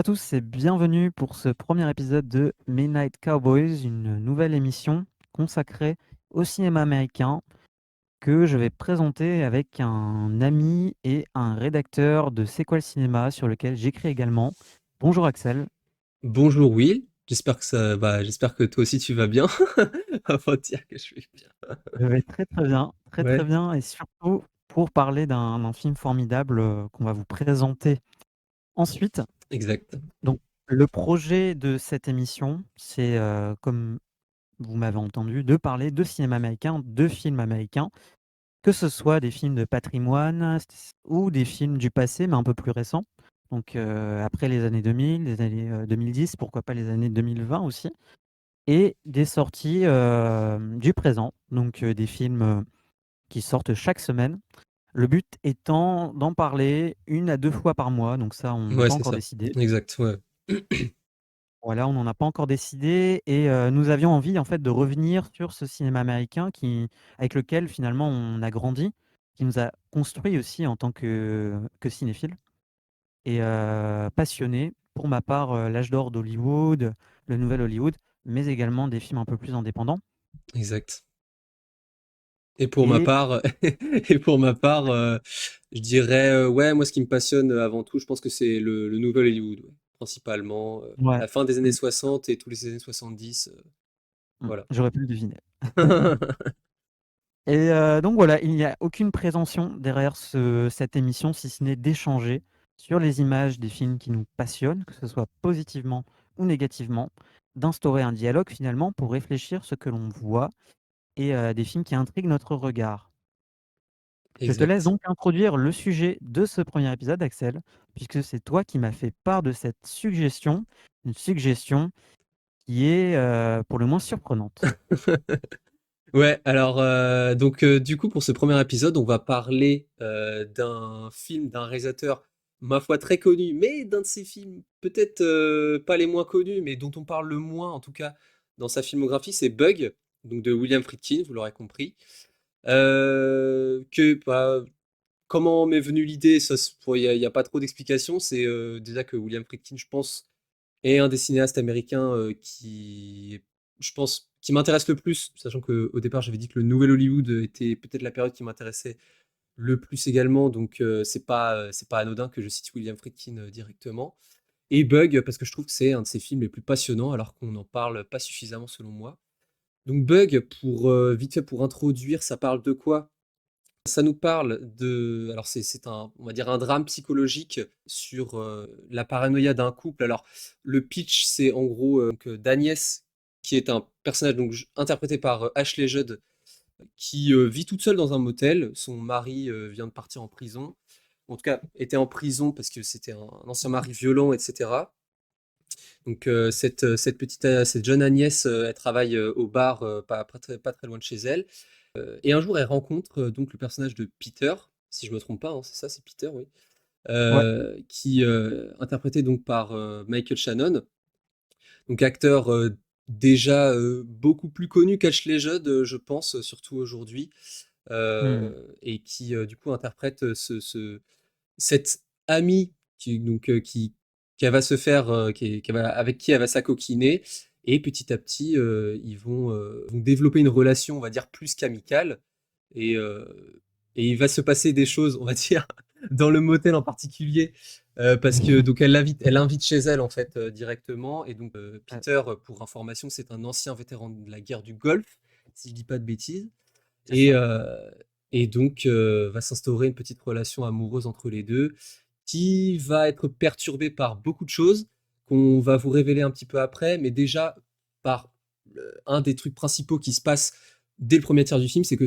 à tous et bienvenue pour ce premier épisode de Midnight Cowboys, une nouvelle émission consacrée au cinéma américain que je vais présenter avec un ami et un rédacteur de C'est quoi le cinéma sur lequel j'écris également. Bonjour Axel. Bonjour Will, j'espère que toi aussi tu vas bien. Avant de dire que je vais bien. Je vais très très Ouais, bien et surtout pour parler d'un film formidable qu'on va vous présenter ensuite. exact. Donc le projet de cette émission, c'est comme vous m'avez entendu, de parler de cinéma américain, de films américains, que ce soit des films de patrimoine ou des films du passé, mais un peu plus récents. Donc après les années 2000, les années 2010, pourquoi pas les années 2020 aussi, et des sorties du présent, donc des films qui sortent chaque semaine. Le but étant d'en parler 1 à 2 fois par mois, donc ça on n'a Ouais, pas c'est encore ça. décidé. Exact, ouais. Voilà, on n'en a pas encore décidé et nous avions envie, en fait, de revenir sur ce cinéma américain avec lequel, finalement, on a grandi, qui nous a construit aussi en tant que cinéphile et passionné. Pour ma part, l'âge d'or d'Hollywood, le nouvel Hollywood, mais également des films un peu plus indépendants Exact. Et pour ma et part, je dirais, ouais, moi ce qui me passionne avant tout, je pense que c'est le nouvel Hollywood, ouais. Principalement, ouais, la fin des années mmh, 60 et tous les années 70, voilà. j'aurais pu le deviner. Et donc voilà, il n'y a aucune prétention derrière cette émission, si ce n'est d'échanger sur les images des films qui nous passionnent, que ce soit positivement ou négativement, d'instaurer un dialogue finalement pour réfléchir ce que l'on voit et des films qui intriguent notre regard. Je te laisse Exact. donc introduire le sujet de ce premier épisode, Axel, puisque c'est toi qui m'as fait part de cette suggestion, une suggestion qui est pour le moins surprenante. Ouais, alors du coup pour ce premier épisode, on va parler d'un film d'un réalisateur ma foi très connu, mais d'un de ses films peut-être pas les moins connus, mais dont on parle le moins en tout cas dans sa filmographie, c'est Bug, donc de William Friedkin, vous l'aurez compris. Comment m'est venue l'idée, ça, y a pas trop d'explications. C'est déjà que William Friedkin, je pense, est un des cinéastes américains je pense, qui m'intéresse le plus, sachant qu'au départ, j'avais dit que le nouvel Hollywood était peut-être la période qui m'intéressait le plus également, donc c'est pas anodin que je cite William Friedkin directement. Et Bug, parce que je trouve que c'est un de ses films les plus passionnants, alors qu'on n'en parle pas suffisamment selon moi. Donc Bug, vite fait pour introduire, ça parle de quoi? Ça nous parle de, alors c'est un, on va dire un drame psychologique sur la paranoïa d'un couple. Alors le pitch, c'est en gros d'Agnès, qui est un personnage donc interprété par Ashley Judd, qui vit toute seule dans un motel. Son mari vient de partir en prison, en tout cas était en prison parce que c'était un ancien mari violent, etc. Donc cette jeune Agnès, elle travaille au bar, pas très loin de chez elle. Et un jour, elle rencontre donc le personnage de Peter, si je me trompe pas, hein, c'est ça, c'est Peter, oui, Ouais. qui interprété donc par Michael Shannon, donc acteur déjà beaucoup plus connu qu'Ashley Judd, je pense, surtout aujourd'hui, Mmh. et qui du coup interprète cette amie qu'elle va se faire, avec qui elle va s'acoquiner, et petit à petit, vont développer une relation, on va dire, plus qu'amicale, et, euh, et il va se passer des choses, on va dire, dans le motel en particulier, parce que donc elle invite chez elle en fait directement, et donc Ouais, Peter, pour information, c'est un ancien vétéran de la guerre du Golfe, si je dis pas de bêtises, c'est et, ça. euh, et donc va s'instaurer une petite relation amoureuse entre les deux, qui va être perturbée par beaucoup de choses qu'on va vous révéler un petit peu après, mais déjà par un des trucs principaux qui se passe dès le premier tiers du film, c'est que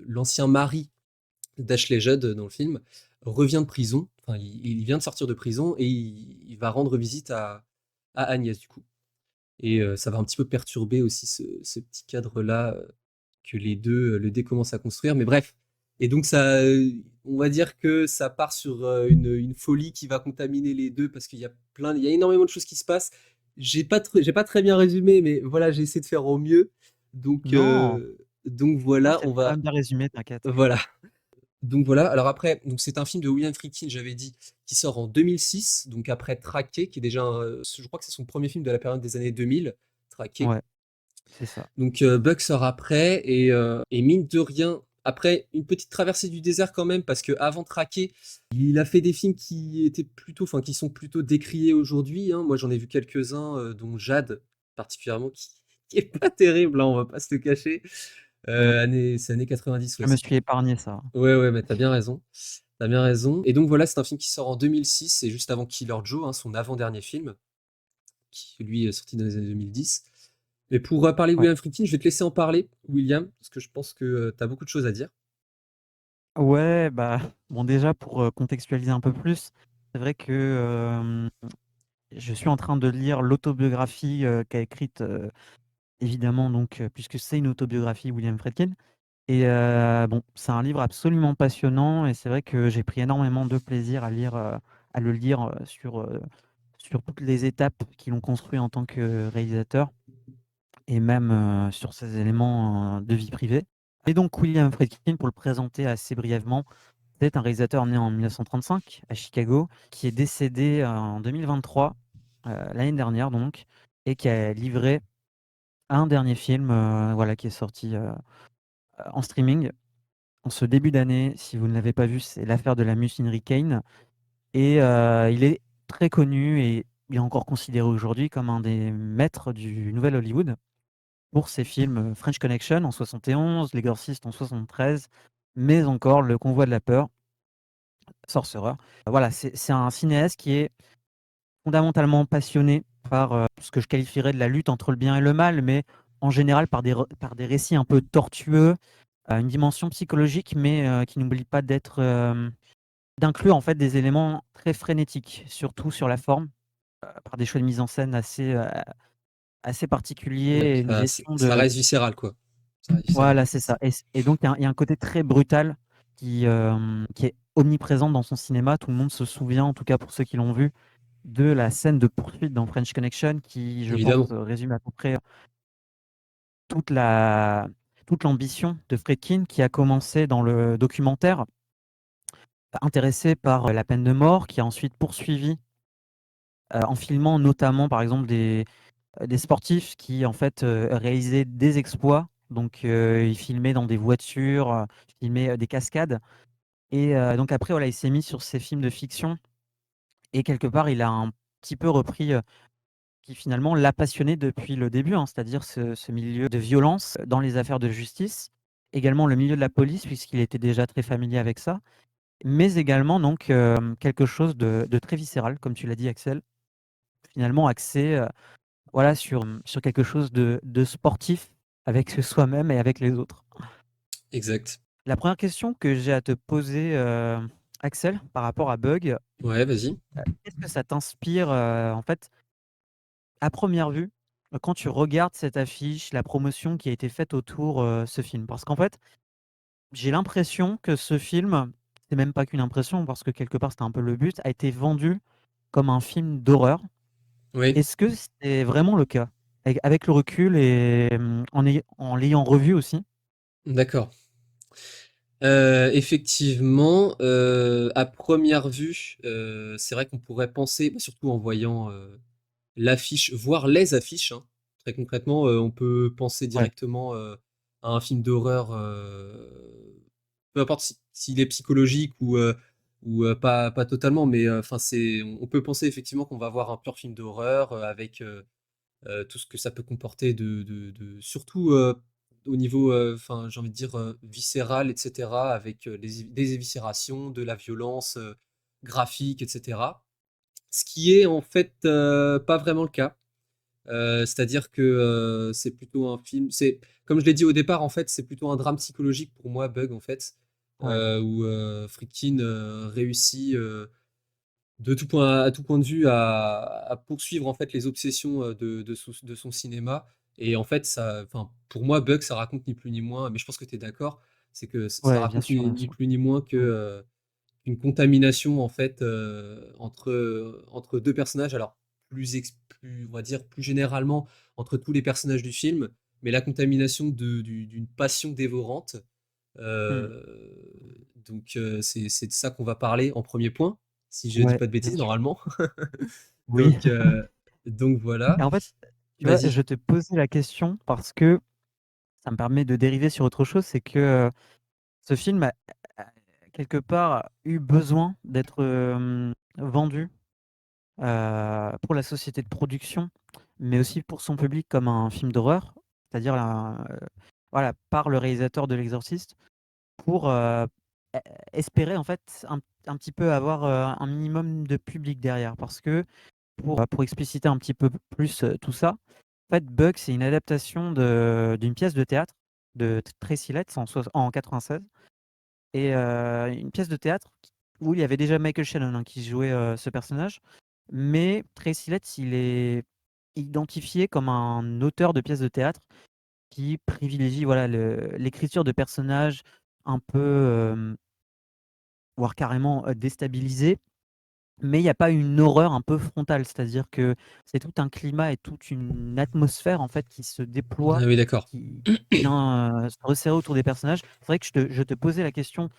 l'ancien mari d'Ashley Judd dans le film revient de prison, enfin il vient de sortir de prison, et il va rendre visite à Agnès du coup. Et ça va un petit peu perturber aussi ce petit cadre-là que les deux, le dé commencent à construire. Mais bref. Et donc ça, on va dire que ça part sur une folie qui va contaminer les deux, parce il y a énormément de choses qui se passent. J'ai pas très bien résumé, mais voilà, j'ai essayé de faire au mieux. Donc, Non, donc non, voilà, c'est quand même bien résumé, t'inquiète. voilà. Donc voilà, alors après, donc c'est un film de William Friedkin, j'avais dit, qui sort en 2006, donc après Traqué, qui est déjà, je crois que c'est son premier film de la période des années 2000, Traqué. Ouais, c'est ça. Donc Bug sort après, et mine de rien, après une petite traversée du désert quand même, parce que avant Traqué, il a fait des films qui étaient plutôt, enfin qui sont plutôt décriés aujourd'hui, hein. Moi j'en ai vu quelques-uns, dont Jade particulièrement, qui est pas terrible, hein, on va pas se le cacher. Ouais, C'est années 90, je ouais. me suis épargné ça. Ouais, ouais, mais t'as bien raison. T'as bien raison. Et donc voilà, c'est un film qui sort en 2006, c'est juste avant Killer Joe, hein, son avant-dernier film, qui lui est sorti dans les années 2010. Mais pour parler de Ouais. William Friedkin, je vais te laisser en parler, William, parce que je pense que tu as beaucoup de choses à dire. Ouais, bah, bon déjà pour, contextualiser un peu plus, c'est vrai que, je suis en train de lire l'autobiographie, qu'a écrite, évidemment donc, puisque c'est une autobiographie, William Friedkin. Et bon, c'est un livre absolument passionnant et c'est vrai que j'ai pris énormément de plaisir à le lire, sur toutes les étapes qui l'ont construit en tant que réalisateur et même, sur ses éléments, de vie privée. Et donc William Friedkin, pour le présenter assez brièvement, c'est un réalisateur né en 1935 à Chicago, qui est décédé, en 2023, l'année dernière donc, et qui a livré un dernier film, voilà, qui est sorti, en streaming en ce début d'année. Si vous ne l'avez pas vu, c'est L'affaire de la mutinerie Kane et il est très connu et il est encore considéré aujourd'hui comme un des maîtres du nouvel Hollywood pour ses films, French Connection en 71, L'Exorciste en 73, mais encore Le Convoi de la peur, Sorcerer. Voilà, c'est un cinéaste qui est fondamentalement passionné par, ce que je qualifierais de la lutte entre le bien et le mal, mais en général par des récits un peu tortueux, une dimension psychologique, mais qui n'oublie pas d'inclure en fait des éléments très frénétiques, surtout sur la forme, par des choix de mise en scène assez particuliers Ouais, et une ça, gestion ça de reste viscéral, quoi. Ça reste viscéral. voilà, c'est ça et donc il y a un côté très brutal qui est omniprésent dans son cinéma. Tout le monde se souvient, en tout cas pour ceux qui l'ont vu, de la scène de poursuite dans French Connection qui, je pense, Évidemment. résume à peu près toute la toute l'ambition de Friedkin qui a commencé dans le documentaire, intéressé par la peine de mort, qui a ensuite poursuivi, en filmant notamment, par exemple, des sportifs qui, en fait, réalisaient des exploits. Donc, ils filmaient dans des voitures, ils filmaient, des cascades et donc après, voilà, il s'est mis sur ces films de fiction et quelque part, il a un petit peu repris, qui finalement l'a passionné depuis le début, hein, c'est-à-dire ce milieu de violence dans les affaires de justice, également le milieu de la police puisqu'il était déjà très familier avec ça, mais également donc quelque chose de très viscéral, comme tu l'as dit Axel, finalement axé, voilà sur quelque chose de sportif avec soi-même et avec les autres. Exact. La première question que j'ai à te poser, Axel, par rapport à Bug, Ouais, vas-y. qu'est-ce que ça t'inspire, en fait, à première vue, quand tu regardes cette affiche, la promotion qui a été faite autour, ce film? Parce qu'en fait, j'ai l'impression que ce film, c'est même pas qu'une impression parce que quelque part c'était un peu le but, a été vendu comme un film d'horreur. Oui, Est-ce que c'est vraiment le cas? Avec le recul et en l'ayant revu aussi? d'accord. Effectivement, à première vue, c'est vrai qu'on pourrait penser, bah, surtout en voyant l'affiche, voire les affiches, hein. Très concrètement, on peut penser Ouais, directement à un film d'horreur, peu importe s'il est psychologique ou pas totalement, mais enfin, on peut penser effectivement qu'on va voir un pur film d'horreur avec tout ce que ça peut comporter surtout au niveau, enfin, j'ai envie de dire viscéral, etc., avec des éviscérations, de la violence graphique, etc. Ce qui est en fait pas vraiment le cas. C'est-à-dire que c'est plutôt un film. Comme je l'ai dit au départ, en fait, c'est plutôt un drame psychologique pour moi, Bug, en fait, ouais, où Friedkin réussit à tout point de vue à poursuivre en fait les obsessions de son cinéma. Et en fait, enfin, pour moi, Bug, ça raconte ni plus ni moins, mais je pense que tu es d'accord, c'est que ça ouais, bien raconte sûr, bien ni sûr. plus ni moins que Mmh. une contamination en fait entre deux personnages. Alors on va dire plus généralement entre tous les personnages du film, mais la contamination d'une passion dévorante Mmh. C'est de ça qu'on va parler en premier point, si je dis Ouais, pas de bien bêtises sûr. normalement. Oui. Donc heu, donc voilà. Et en fait, tu vois, Vas-y. je te posais la question parce que ça me permet de dériver sur autre chose, c'est que, ce film a quelque part eu besoin d'être, vendu, pour la société de production, mais aussi pour son public comme un film d'horreur. C'est-à-dire voilà, par le réalisateur de L'Exorciste pour, e espérer en fait un petit peu avoir, un minimum de public derrière. Parce que pour expliciter un petit peu plus, tout ça, en fait, Bug, c'est une adaptation d'une pièce de théâtre de Tracy Letts en 96 et une pièce de théâtre où il y avait déjà Michael Shannon, hein, qui jouait, ce personnage. Mais Tracy Letts, il est identifié comme un auteur de pièces de théâtre qui privilégie, voilà, l'écriture de personnages un peu, voire carrément, déstabilisés. Mais il y a pas une horreur un peu frontale, c'est-à-dire que c'est tout un climat et toute une atmosphère, en fait, qui se déploie, Ah oui, d'accord. qui vient, se resserrer autour des personnages. C'est vrai que je te posais la question,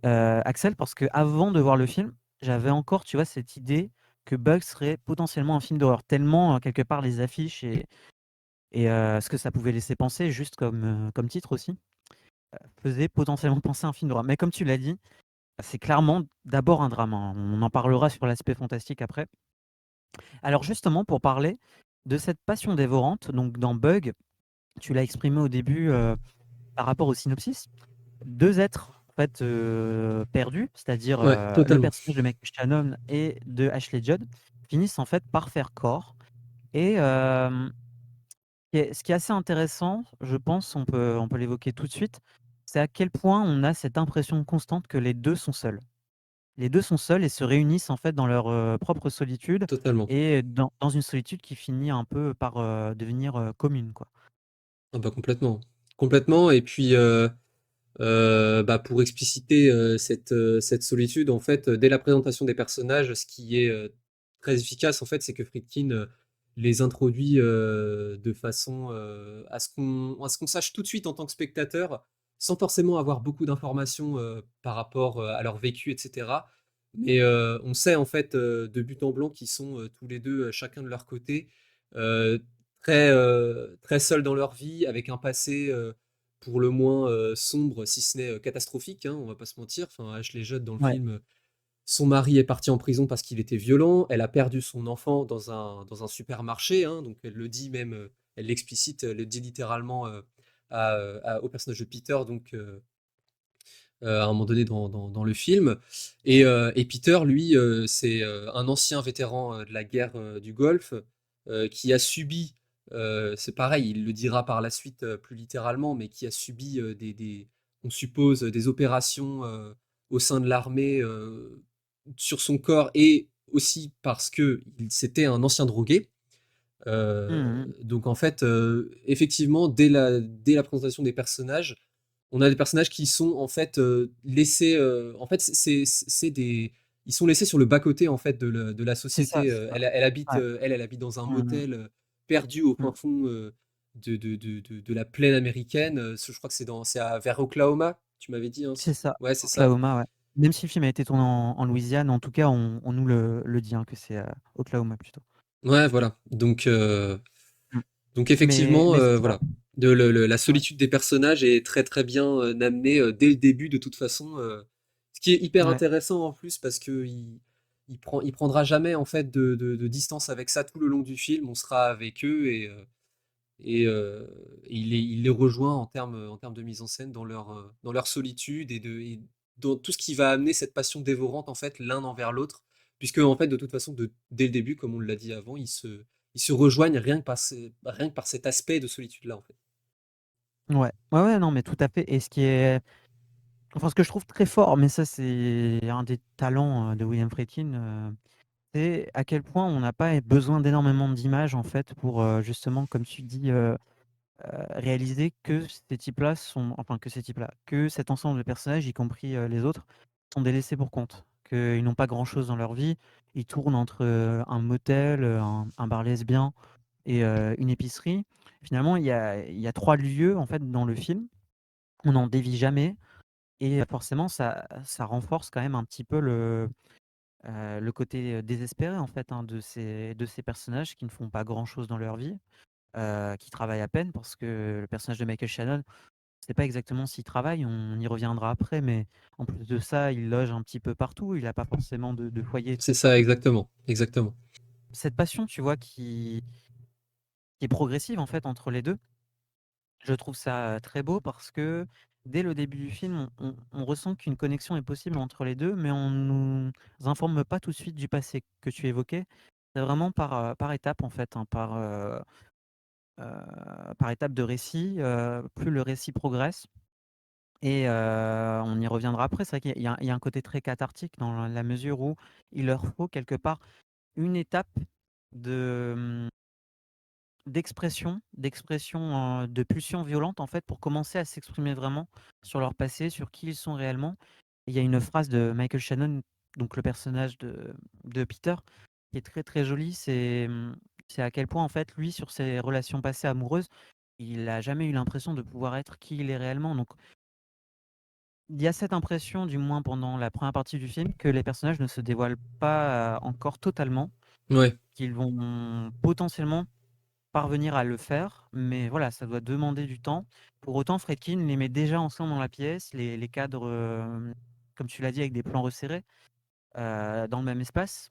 Axel, parce qu'avant de voir le film, j'avais encore, tu vois, cette idée que Bugs serait potentiellement un film d'horreur, tellement, quelque part, les affiches et ce que ça pouvait laisser penser, juste comme titre aussi, faisait potentiellement penser à un film d'horreur. Mais comme tu l'as dit, c'est clairement d'abord un drame, hein. On en parlera sur l'aspect fantastique après. Alors justement, pour parler de cette passion dévorante, donc dans Bug, tu l'as exprimé au début, par rapport au synopsis. 2 êtres, en fait, perdus, c'est-à-dire, Ouais, le totalement. personnage de Michael Shannon et de Ashley Judd, finissent en fait par faire corps et ce qui est assez intéressant, je pense, on peut l'évoquer tout de suite, c'est à quel point on a cette impression constante que les 2 sont seuls. Les 2 sont seuls et se réunissent en fait dans leur, propre solitude Totalement. et dans une solitude qui finit un peu par, devenir, commune, quoi. Ah bah, complètement. Complètement et puis, bah, pour expliciter, cette solitude, en fait, dès la présentation des personnages, ce qui est, très efficace, en fait, c'est que Friedkin, les introduit, de façon, à ce qu'on sache tout de suite en tant que spectateur, sans forcément avoir beaucoup d'informations, par rapport, à leur vécu et cetera. Mais, on sait, en fait, de but en blanc qu'ils sont, tous les 2, chacun de leur côté, heu, très seuls dans leur vie, avec un passé, pour le moins, sombre, si ce n'est, catastrophique, hein, on va pas se mentir. Enfin, Ashley Judd dans le Ouais, film, son mari est parti en prison parce qu'il était violent. Elle a perdu son enfant dans un supermarché, hein, donc elle le dit même, elle l'explicite, elle le dit littéralement, au personnage de Peter, à un moment donné dans le film. Et Peter, lui, c'est un ancien vétéran de la guerre du Golfe qui a subi, c'est pareil, il le dira par la suite plus littéralement, mais qui a subi on suppose, des opérations au sein de l'armée sur son corps et aussi parce que c'était un ancien drogué. mmh mh. Donc en fait, effectivement, dès la présentation des personnages, on a des personnages qui sont en fait, laissés, en fait, c'est des ils sont laissés sur le bas-côté en fait de la société, C'est ça. elle habite, Ouais. elle habite dans un Mmh mh. motel, perdu au fin Mmh. fond, de la plaine américaine, je crois que c'est vers Oklahoma, tu m'avais dit, hein, C'est ça, ouais, c'est ça. Oklahoma, ouais. Même si le film a été tourné en Louisiane, en tout cas, on nous le dit, hein, que c'est, Oklahoma plutôt. Ouais, voilà, Mmh. donc Mais effectivement, mais c'est ça. voilà, la Ouais. solitude des personnages est très, très bien, amenée, dès le début de toute façon, ce qui est hyper Ouais. intéressant en plus parce qu'il prendra jamais en fait de distance avec ça tout le long du film. On sera avec eux et il les rejoint en termes de mise en scène dans leur solitude et dans tout ce qui va amener cette passion dévorante en fait l'un envers l'autre. Puisque en fait de toute façon dès le début, comme on l'a dit avant, ils se rejoignent rien que par cet aspect de solitude-là, en fait. Ouais. Ouais, ouais, non, mais tout à fait et ce que je trouve très fort, mais ça, c'est un des talents, de William Friedkin, c'est à quel point on n'a pas besoin d'énormément d'images, en fait, pour, justement, comme tu dis, réaliser que ces types-là sont enfin, que ces types-là, que cet ensemble de personnages, y compris, les autres, sont des laissés pour compte. Qu'ils n'ont pas grand-chose dans leur vie. Ils tournent entre, un motel, un bar lesbien et une épicerie. Finalement, il y a 3 lieux, en fait, dans le film. On n'en dévie jamais. et forcément ça renforce quand même un petit peu le côté, désespéré en fait, hein, de ces personnages qui ne font pas grand-chose dans leur vie, qui travaillent à peine parce que le personnage de Michael Shannon, on sait pas exactement s'il travaille, on y reviendra après, mais en plus de ça, il loge un petit peu partout, il a pas forcément de foyer et C'est tout. ça, exactement, exactement. Cette passion, tu vois, qui est progressive en fait entre les 2. Je trouve ça, très beau parce que dès le début du film, on ressent qu'une connexion est possible entre les 2, mais on nous informe pas tout de suite du passé que tu évoquais. C'est vraiment par étapes en fait, hein, par étapes de récit, plus le récit progresse et on y reviendra après. C'est vrai qu'il y a un côté très cathartique dans la mesure où il leur faut quelque part une étape de, d'expression, de pulsions violentes en fait pour commencer à s'exprimer vraiment sur leur passé, sur qui ils sont réellement. Et il y a une phrase de Michael Shannon, donc le personnage de Peter, qui est très, très jolie. C'est à quel point en fait lui sur ses relations passées amoureuses, il a jamais eu l'impression de pouvoir être qui il est réellement. Donc il y a cette impression, du moins pendant la première partie du film, que les personnages ne se dévoilent pas, encore totalement, Ouais. qu'ils vont potentiellement parvenir à le faire, mais voilà, ça doit demander du temps. Pour autant, Friedkin les met déjà ensemble dans la pièce, les cadres, comme tu l'as dit, avec des plans resserrés, dans le même espace,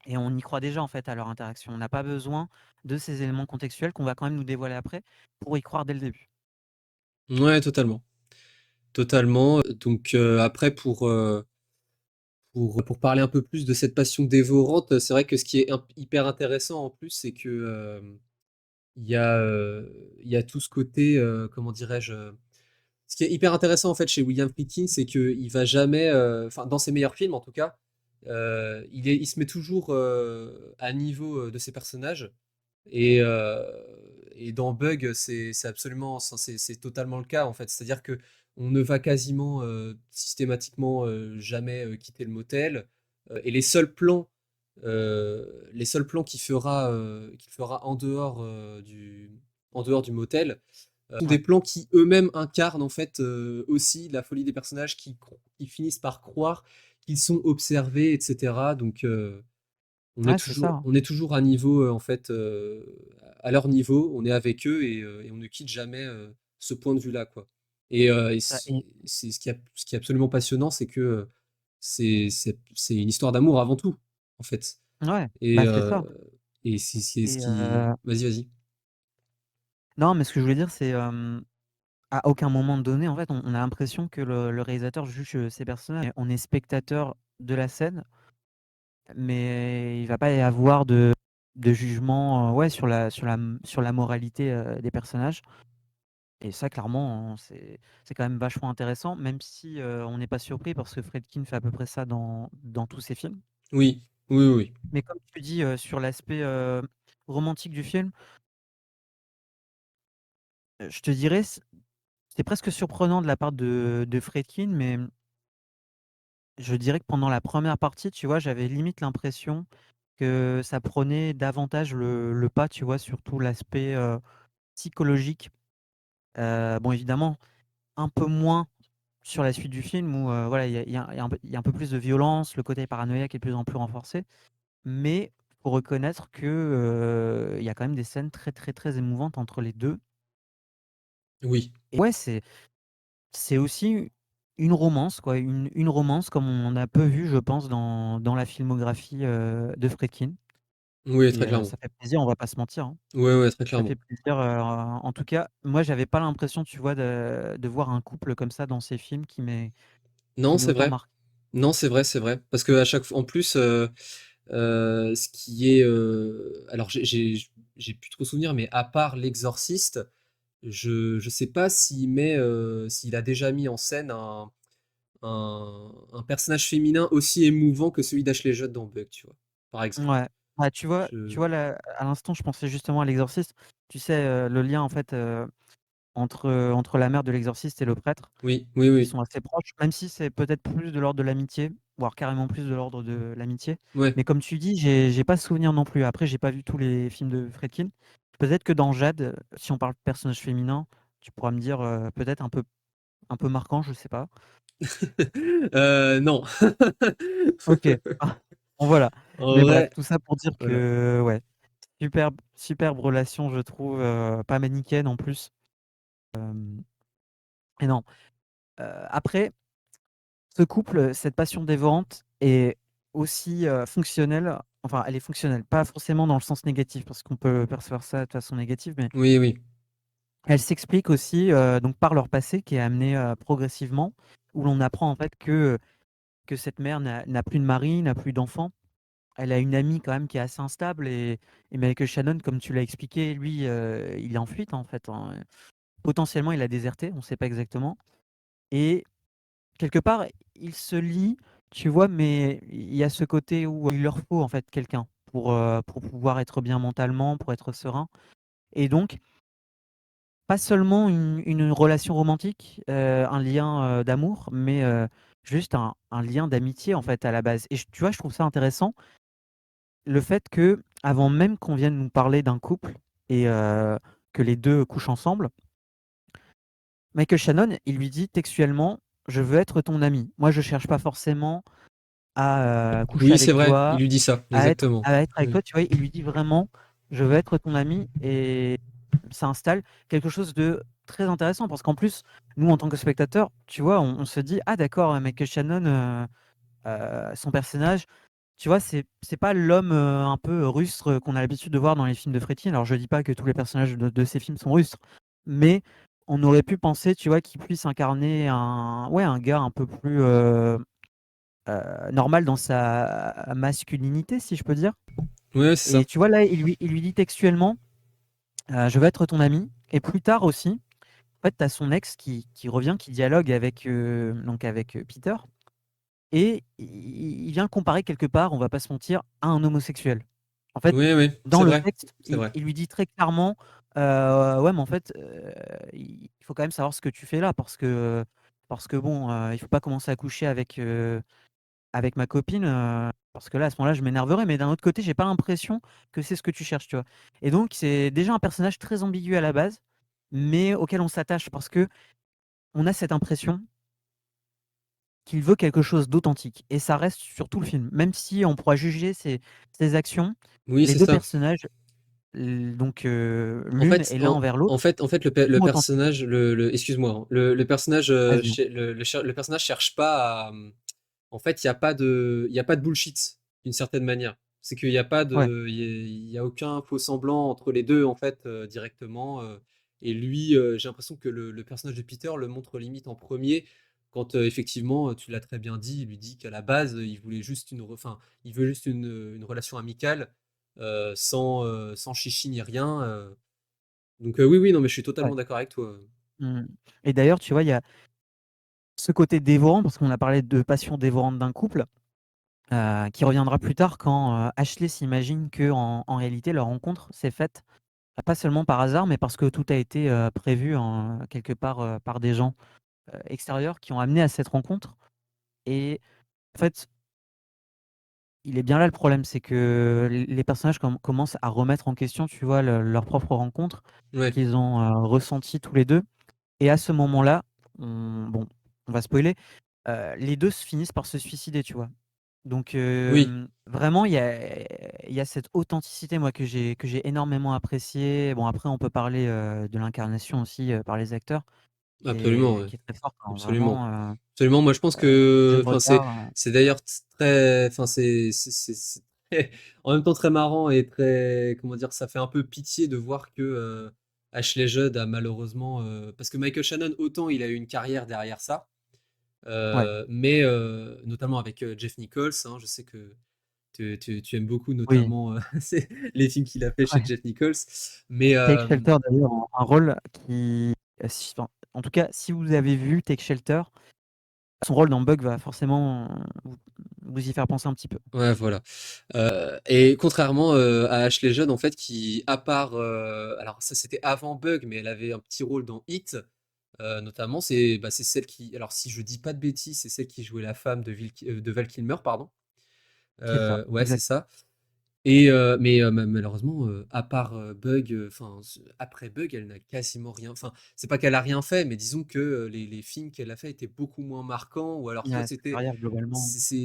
et on y croit déjà en fait à leur interaction. On n'a pas besoin de ces éléments contextuels qu'on va quand même nous dévoiler après pour y croire dès le début. Ouais, totalement. Totalement. Donc, après pour parler un peu plus de cette passion dévorante, c'est vrai que ce qui est hyper intéressant en plus, c'est que, il y a tout ce côté, comment dirais-je? Ce qui est hyper intéressant en fait chez William Friedkin, c'est qu'il va jamais, enfin dans ses meilleurs films en tout cas, il se met toujours, à niveau, de ses personnages et heu et dans Bug, c'est absolument c'est totalement le cas en fait. C'est-à-dire que on ne va quasiment, systématiquement, jamais, quitter le motel, et les seuls plans qu'il fera en dehors du motel, sont des Ouais, plans qui eux-mêmes incarnent en fait, aussi la folie des personnages qui finissent par croire qu'ils sont observés et cetera. Donc ouais, c'est ça, hein. on est toujours à niveau, en fait, à leur niveau, on est avec eux et on ne quitte jamais, ce point de vue-là, quoi. Et Ça et c'est ce qui est absolument passionnant, c'est que, c'est une histoire d'amour avant tout, en fait. ouais, Et bah, c'est ça et c'est ce et qui vas-y, vas-y. non, mais ce que je voulais dire, c'est, à aucun moment donné, en fait, on a l'impression que le réalisateur juge, ses personnages. On est spectateur de la scène, mais il va pas y avoir de jugement, ouais, sur la moralité, des personnages, et ça clairement, hein, c'est quand même vachement intéressant, même si, on n'est pas surpris parce que Friedkin fait à peu près ça dans tous ses films. Oui, oui, oui, oui. Mais comme tu dis, sur l'aspect, romantique du film, je te dirais, c'est presque surprenant de la part de Friedkin, mais je dirais que pendant la première partie, tu vois, j'avais limite l'impression que ça prenait davantage le pas, tu vois, sur tout l'aspect, psychologique. Bon, évidemment, un peu moins sur la suite du film où, voilà, il y a un peu plus de violence, le côté paranoïaque est de plus en plus renforcé. Mais faut reconnaître que, il y a quand même des scènes très, très, très émouvantes entre les 2. Oui, Et ouais, c'est aussi une romance, quoi, une romance comme on a peu vu, je pense, dans la filmographie, de Friedkin. oui, Et très clairement. ça fait plaisir, on va pas se mentir, hein. Ouais, ouais, très Ça fait clairement. plaisir, en tout cas, moi, j'avais pas l'impression, tu vois, de voir un couple comme ça dans ces films qui Non, m'ait c'est autant vrai. marqué. Non, c'est vrai, c'est vrai. Parce qu'à chaque fois en plus, ce qui est, alors j'ai plus trop souvenir, mais à part L'Exorciste, je sais pas s'il a déjà mis en scène un personnage féminin aussi émouvant que celui d'Ashley Judd dans Bug, tu vois? Par exemple. Ouais. Bah, tu vois, Je là, à l'instant, je pensais justement à L'Exorciste. Tu sais, le lien, en fait, entre la mère de l'exorciste et le prêtre. oui, oui, Ils oui. sont assez proches, même si c'est peut-être plus de l'ordre de l'amitié, voire carrément plus de l'ordre de l'amitié. Ouais. Mais comme tu dis, j'ai pas souvenir non plus. Après, j'ai pas vu tous les films de Friedkin. Peut-être que dans Jade, si on parle de personnage féminin, tu pourras me dire, peut-être un peu un peu marquant, je sais pas? Non. OK. Ah, bon voilà. En Mais bref, vrai, tout ça pour dire voilà. que ouais, superbe relation je trouve, pas manichéenne en plus. Hem et non, après ce couple, cette passion dévorante est aussi, fonctionnelle, enfin elle est fonctionnelle, pas forcément dans le sens négatif parce qu'on peut percevoir ça de façon négative, mais Oui, oui. elle s'explique aussi, donc par leur passé qui est amené, progressivement, où l'on apprend en fait que cette mère n'a plus de mari, n'a plus d'enfant. Elle a une amie quand même qui est assez instable et Michael Shannon, comme tu l'as expliqué, lui, il est en fuite en fait, hein, potentiellement il a déserté, on ne sait pas exactement et quelque part, il se lie, tu vois? Mais il y a ce côté où il leur faut en fait quelqu'un pour pouvoir être bien mentalement, pour être serein et donc pas seulement une relation romantique, un lien, d'amour, mais juste un lien d'amitié en fait à la base et tu vois? Je trouve ça intéressant, le fait que avant même qu'on vienne nous parler d'un couple et que les 2 couchent ensemble, Michael Shannon, il lui dit textuellement: «Je veux être ton ami. Moi, je cherche pas forcément à, coucher Oui, c'est avec vrai, toi, il lui dit ça, à être exactement. avec Oui. toi», tu vois? Il lui dit vraiment: «Je veux être ton ami» et ça installe quelque chose de très intéressant parce qu'en plus, nous, en tant que spectateurs, tu vois, on se dit: «Ah d'accord, Michael Shannon, son personnage, tu vois, c'est pas l'homme, un peu rustre qu'on a l'habitude de voir dans les films de Friedkin». Alors je dis pas que tous les personnages de ces films sont rustres, mais on aurait pu penser, tu vois, qu'il puisse incarner un gars un peu plus, normal dans sa masculinité, si je peux dire. Ouais, c'est Et ça. tu vois, là, il lui dit textuellement, «Je veux être ton ami» et plus tard aussi, en fait, tu as son ex qui revient, qui dialogue avec, donc avec, Peter et il vient le comparer quelque part, on va pas se mentir, à un homosexuel. En fait, Oui, oui, dans c'est le vrai, texte, c'est il vrai. il lui dit très clairement, «Ouais, mais en fait, il faut quand même savoir ce que tu fais là parce que bon, il faut pas commencer à coucher avec ma copine, parce que là, à ce moment-là, je m'énerverais, mais d'un autre côté, j'ai pas l'impression que c'est ce que tu cherches», tu vois? Et donc c'est déjà un personnage très ambigu à la base, mais auquel on s'attache parce qu'on a cette impression qu'il veut quelque chose d'authentique et ça reste sur tout le film. Même si on pourra juger ses actions, Oui, les c'est 2 ça. personnages, donc En l'une fait est l'un en envers en l'autre, fait en fait, le sont authentiques. personnage, le excuse-moi, hein, le personnage, Vas-y. ché le personnage cherche pas à, en fait, il y a pas de bullshit, d'une certaine manière. C'est qu'il y a pas Ouais, de il y a aucun faux semblant entre les 2 en fait, directement, et lui, j'ai l'impression que le personnage de Peter le montre limite en premier quand, effectivement, tu l'as très bien dit, il lui dit qu'à la base, il voulait juste il veut juste une relation amicale, sans chichi ni rien, donc oui, oui, non, mais je suis ouais. totalement d'accord avec toi. Mmh et d'ailleurs, tu vois, il y a ce côté dévorant, parce qu'on a parlé de passion dévorante d'un couple, qui reviendra plus tard quand, Ashley s'imagine qu'en réalité leur rencontre s'est faite, pas seulement par hasard, mais parce que tout a été, prévu en quelque part, par des gens, extérieurs qui ont amené à cette rencontre et en fait, il est bien là le problème, c'est que les personnages commencent à remettre en question, tu vois, leur propre rencontre Ouais, qu'ils ont, ressentie tous les 2 et à ce moment-là, on va spoiler, les 2 se finissent par se suicider, tu vois? Donc oui, vraiment il y a cette authenticité, moi, que j'ai énormément appréciée. Bon, après on peut parler, de l'incarnation aussi, par les acteurs qui absolument, est ouais, qui est très forte, hein, absolument. vraiment, Absolument, moi je pense le jeu que, de enfin regard, c'est d'ailleurs très, enfin c'est très en même temps très marrant et très, comment dire? Ça fait un peu pitié de voir que, Ashley Judd a malheureusement, parce que Michael Shannon, autant il a eu une carrière derrière ça, ouais, mais notamment avec, Jeff Nichols, hein. Je sais que tu aimes beaucoup oui, notamment, c'est les films qu'il a fait chez ouais. Jeff Nichols, mais Take Shelter d'ailleurs, un rôle qui si enfin, en tout cas, si vous avez vu Take Shelter, son rôle dans Bug va forcément vous y faire penser un petit peu. ouais, voilà. Et contrairement, à Ashley Judd, en fait, qui à part, alors ça c'était avant Bug, mais elle avait un petit rôle dans Heat, notamment, c'est celle qui, alors si je dis pas de bêtises, c'est celle qui jouait la femme de Val Kilmer, pardon. C'est ça, Ouais, c'est exact. ça. Mais malheureusement, à part Bug, enfin, après Bug, elle n'a quasiment rien. Enfin, c'est pas qu'elle a rien fait, mais disons que les films qu'elle a fait étaient beaucoup moins marquants, ou alors soit Ouais, sa c'était. carrière globalement.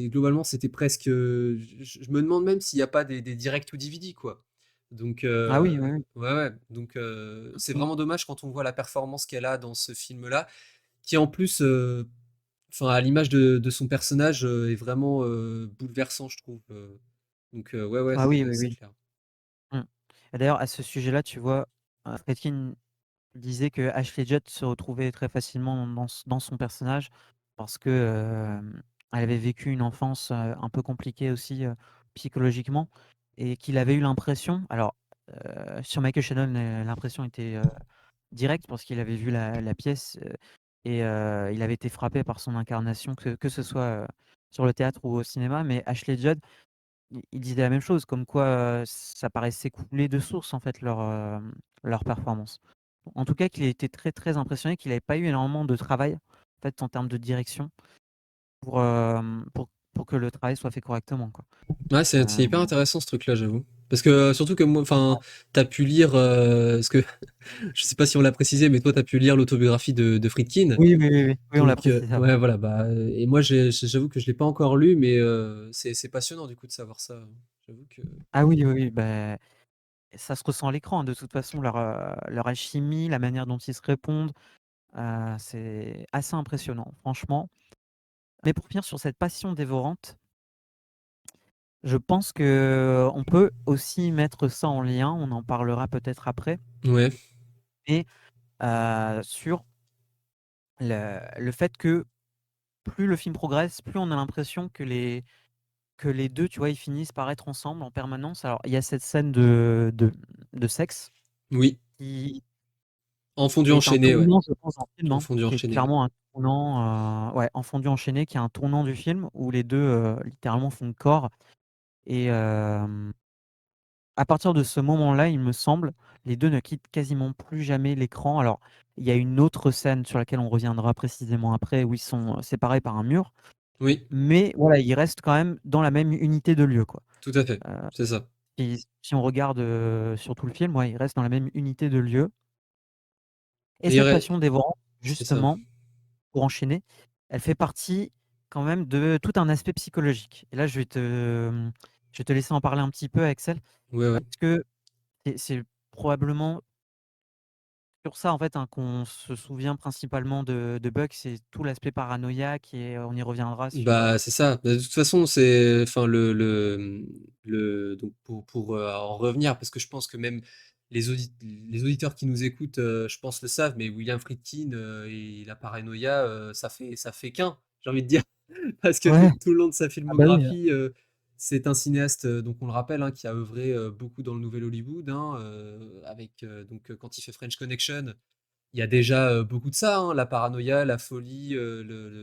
Globalement, c'était presque. Je me demande même s'il n'y a pas des directs ou DVD, quoi. Donc, Ah oui, oui, oui. ouais, ouais. Donc, c'est Mmh. vraiment dommage quand on voit la performance qu'elle a dans ce film-là, qui en plus, enfin, à l'image de son personnage, est vraiment bouleversant, je trouve. Donc, ouais, ouais, Ah oui, oui, c'est oui. clair. Mmh. Et d'ailleurs, à ce sujet-là, tu vois, Friedkin disait que Ashley Judd se retrouvait très facilement dans son personnage parce que, elle avait vécu une enfance, un peu compliquée aussi, psychologiquement, et qu'il avait eu l'impression, alors, sur Michael Shannon, l'impression était, directe parce qu'il avait vu la pièce, et il avait été frappé par son incarnation, que ce soit, sur le théâtre ou au cinéma. Mais Ashley Judd, il disait la même chose, comme quoi, ça paraissait couler de source en fait leur performance. En tout cas, qu'il a été très, très impressionné, qu'il avait pas eu énormément de travail, en fait, en termes de direction pour que le travail soit fait correctement, quoi. Ouais, c'est hyper Hem, intéressant ce truc-là, j'avoue. Parce que surtout que moi, enfin, t'as pu lire, ce que je sais pas si on l'a précisé, mais toi, t'as pu lire l'autobiographie de Friedkin. oui, oui, oui, oui. Oui, on l'a Donc, précisé avant. ouais, voilà, bah, et moi, j'avoue que je l'ai pas encore lu, mais c'est passionnant du coup de savoir ça. J'avoue que. Ah oui, oui, oui, beh, ça se ressent à l'écran, hein, de toute façon, leur alchimie, la manière dont ils se répondent, c'est assez impressionnant, franchement. Mais pour finir sur cette passion dévorante, je pense qu'on peut aussi mettre ça en lien, on en parlera peut-être après, Ouais, mais sur le fait que plus le film progresse, plus on a l'impression que les 2, tu vois, ils finissent par être ensemble en permanence. Alors, il y a cette scène de sexe oui. qui En fondu qui est un enchaîné, ouais. tournant, je pense, dans le film, En hein, fondu qui est enchaîné. clairement un tournant, ouais, en fondu enchaîné, qui est un tournant du film où les 2 littéralement font corps. Et à partir de ce moment-là, il me semble, les 2 ne quittent quasiment plus jamais l'écran. Alors, il y a une autre scène sur laquelle on reviendra précisément après, où ils sont séparés par un mur, Oui, mais voilà, ils restent quand même dans la même unité de lieu, quoi. tout à fait. Heu, C'est ça. si on regarde, sur tout le film, ouais, ils restent dans la même unité de lieu, et Et cette passion dévorante, c'est ça. justement, pour enchaîner, elle fait partie quand même de tout un aspect psychologique. Et là, je vais te laisser en parler un petit peu, Axel, Ouais, ouais. parce que c'est probablement sur ça, en fait, hein, qu'on se souvient principalement de Buck. C'est tout l'aspect paranoïaque, et on y reviendra sur, Bah, c'est ça. Bah, de toute façon, c'est enfin donc pour en revenir, parce que je pense que même les auditeurs qui nous écoutent, je pense le savent, mais William Friedkin, et la paranoïa, ça fait qu'un, j'ai envie de dire. Parce que ouais, tout le long de sa ah bah, oui, filmographie, c'est un cinéaste, donc on le rappelle, hein, qui a œuvré, beaucoup dans le Nouvel Hollywood, hein, avec, donc, quand il fait French Connection, il y a déjà, beaucoup de ça, hein, la paranoïa, la folie,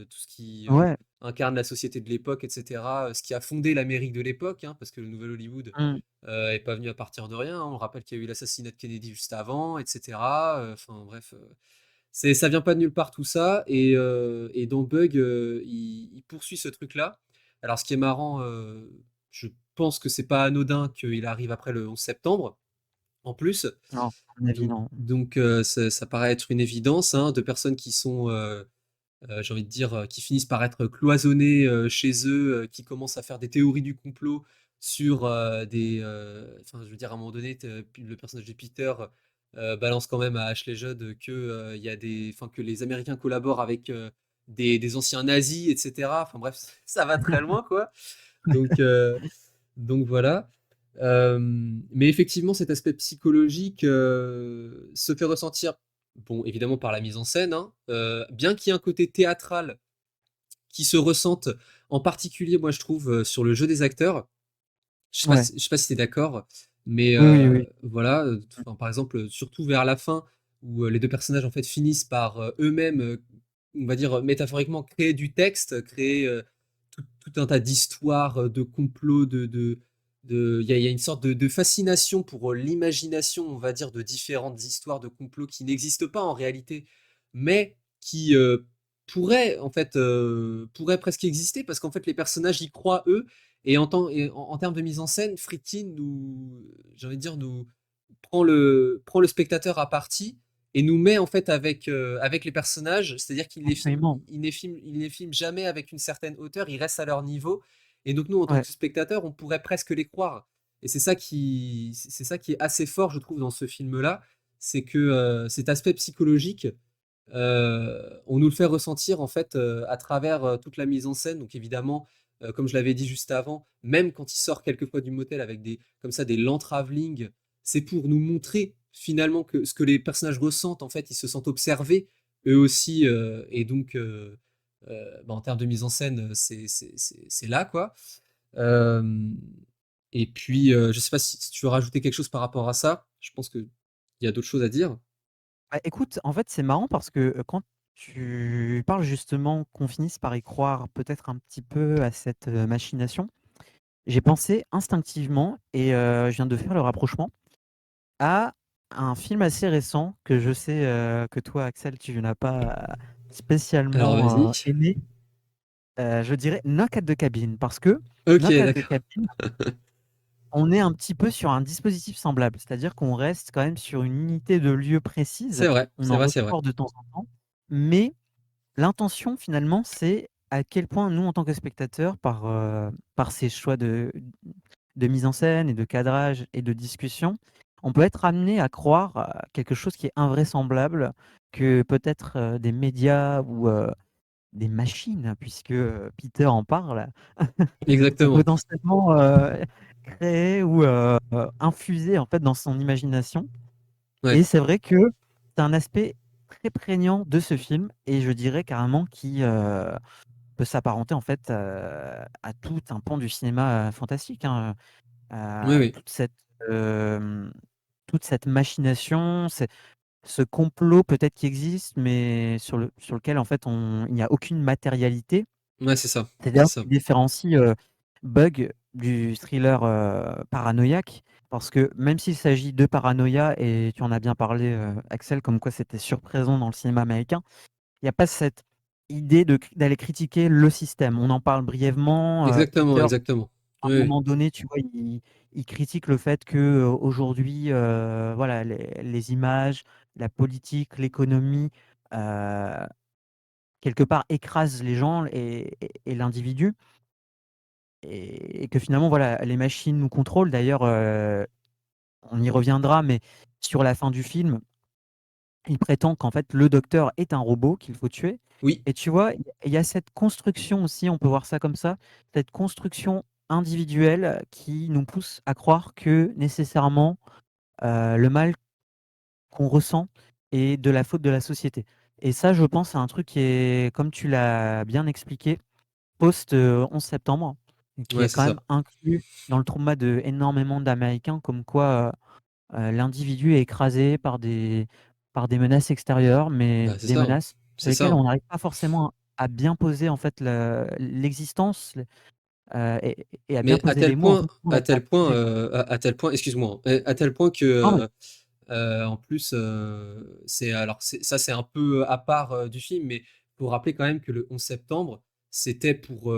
tout ce qui, ouais, incarne la société de l'époque, et cetera, ce qui a fondé l'Amérique de l'époque, hein, parce que le Nouvel Hollywood, mmh, est pas venu à partir de rien, hein. On rappelle qu'il y a eu l'assassinat de Kennedy juste avant, et cetera, enfin bref, ça vient pas de nulle part tout ça, et dans Bug, il poursuit ce truc-là. Alors ce qui est marrant, je pense que c'est pas anodin qu'il arrive après le 11 septembre, en plus. non, à mon avis, non. Donc, ça paraît être une évidence, hein, de personnes qui sont, j'ai envie de dire, qui finissent par être cloisonnées, chez eux, qui commencent à faire des théories du complot sur, enfin, je veux dire, à un moment donné, le personnage de Peter, balance quand même à Ashley Judd que, il y a enfin, que les Américains collaborent avec, des anciens nazis, et cetera. Enfin bref, ça va très loin, quoi. Donc, voilà. Mais effectivement, cet aspect psychologique, se fait ressentir, bon, évidemment par la mise en scène, hein, bien qu'il y ait un côté théâtral qui se ressente, en particulier, moi je trouve, sur le jeu des acteurs. Ouais, Je sais pas si tu es d'accord, mais oui, oui, oui. voilà, enfin, par exemple, surtout vers la fin où, les 2 personnages en fait finissent par, eux-mêmes, on va dire, métaphoriquement créer du texte, créer, tout un tas d'histoires, de complots, il y a une sorte de fascination pour, l'imagination, on va dire, de différentes histoires de complots qui n'existent pas en réalité, mais qui, pourraient en fait, pourraient presque exister, parce qu'en fait les personnages y croient eux, Et en termes de mise en scène, Friedkin j'ai envie de dire, nous prend le spectateur à partie et nous met en fait avec les personnages, c'est-à-dire absolument. il les filme jamais avec une certaine hauteur, ils restent à leur niveau. Et donc nous, en tant Ouais. que spectateur, on pourrait presque les croire. Et c'est ça qui est assez fort, je trouve, dans ce film-là, c'est que cet aspect psychologique, on nous le fait ressentir en fait à travers toute la mise en scène. Donc évidemment, comme je l'avais dit juste avant, même quand il sort quelquefois du motel avec comme ça, des lents travelling, c'est pour nous montrer finalement que ce que les personnages ressentent, en fait, ils se sentent observés eux aussi. Et donc, bah, en termes de mise en scène, c'est là, quoi. Euh, et puis, je sais pas si tu veux rajouter quelque chose par rapport à ça. Je pense qu'il y a d'autres choses à dire. Bah, écoute, en fait, c'est marrant parce que, quand tu parles justement qu'on finisse par y croire peut-être un petit peu à cette, machination, j'ai pensé instinctivement et je viens de faire le rapprochement à un film assez récent que je sais, que toi, Axel, tu n'as pas Alors, spécialement, vas-y. aimé. Je dirais Knock at the Cabin parce que Ok, Knock at the d'accord. Cabin, on est un petit peu sur un dispositif semblable. C'est-à-dire qu'on reste quand même sur une unité de lieu précise. C'est vrai, On c'est en vrai, c'est vrai. ressort de temps en temps, mais l'intention finalement, c'est à quel point nous, en tant que spectateurs, par ces choix de mise en scène et de cadrage et de discussion, on peut être amené à croire à quelque chose qui est invraisemblable, que peut-être, des médias ou, des machines, puisque, Peter en parle, ont Exactement. potentiellement, créé ou, infusé en fait dans son imagination. Et Ouais. c'est vrai que c'est un aspect très prégnant de ce film et je dirais carrément qui, peut s'apparenter en fait, à tout un pan du cinéma, fantastique, hein, Oui, oui. hem, toute cette machination, ce complot peut-être qui existe, mais sur lequel en fait il n'y a aucune matérialité. Ouais, c'est ça. C'est C'est d'ailleurs ce ça. qui différencie, Bug du thriller, paranoïaque, parce que même s'il s'agit de paranoïa et tu en as bien parlé, Axel, comme quoi c'était surprésent dans le cinéma américain, il y a pas cette idée d'aller critiquer le système. On en parle brièvement, Exactement, Peter, exactement. à un Oui, oui. moment donné, tu vois, il critique le fait que, aujourd'hui, voilà, les images, la politique, l'économie, heu, quelque part écrasent les gens et l'individu. Et que finalement, voilà, les machines nous contrôlent. D'ailleurs, on y reviendra, mais sur la fin du film, il prétend qu'en fait, le docteur est un robot qu'il faut tuer. Oui, Et tu vois, il y a cette construction aussi, on peut voir ça comme ça, cette construction individuelle qui nous pousse à croire que nécessairement, le mal qu'on ressent est de la faute de la société. Et ça, je pense, c'est un truc qui est, comme tu l'as bien expliqué, post, 11 septembre, et qui ouais, est c'est quand même ça. inclus dans le trauma de énormément d'Américains, comme quoi, l'individu est écrasé par des menaces extérieures, mais Bah, c'est des ça, hein. menaces sur C'est ça, lesquelles hein. on n'arrive pas forcément à bien poser en fait l'existence, et à bien Mais poser les mots en fonction de la créativité, quoi. à tel point, excuse-moi, hein, à tel point que, Non, mais en plus, ça, c'est un peu à part du film, mais faut rappeler quand même que le 11 septembre, c'était pour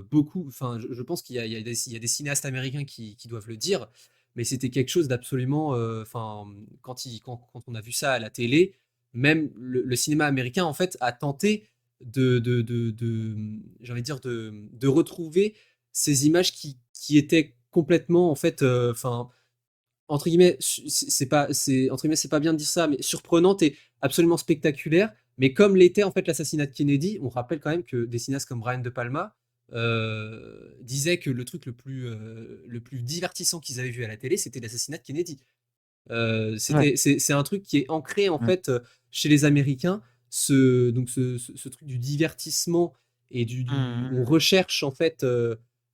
beaucoup, enfin, je pense il y a des cinéastes américains qui doivent le dire, mais c'était quelque chose d'absolument, enfin, quand on a vu ça à la télé, même le cinéma américain, en fait, a tenté j'ai envie de dire, de retrouver ces images qui étaient complètement, en fait, enfin, entre guillemets, entre guillemets, c'est pas bien de dire ça, mais surprenante et absolument spectaculaire. Mais comme l'était en fait l'assassinat de Kennedy, on rappelle quand même que des cinéastes comme Brian De Palma disaient que le truc le plus divertissant qu'ils avaient vu à la télé, c'était l'assassinat de Kennedy. ouais. C'est un truc qui est ancré en Mmh. fait chez les Américains, ce truc du divertissement et Mmh mh, on mmh. recherche en fait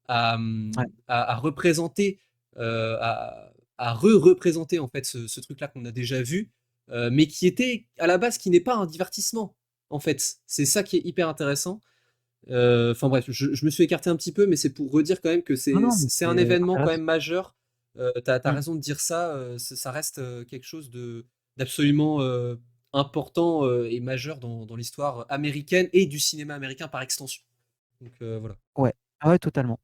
Ouais. à représenter, à re-représenter en fait ce truc-là qu'on a déjà vu, mais qui était à la base qui n'est pas un divertissement en fait. C'est ça qui est hyper intéressant. Enfin bref, je me suis écarté un petit peu, mais c'est pour redire quand même que Non, non, mais c'est un c'est événement quand intéressant. même majeur. T'as Mmh. raison de dire ça, ça reste quelque chose d'absolument important et majeur dans l'histoire américaine et du cinéma américain par extension. Donc voilà. Ouais. Ah ouais, totalement.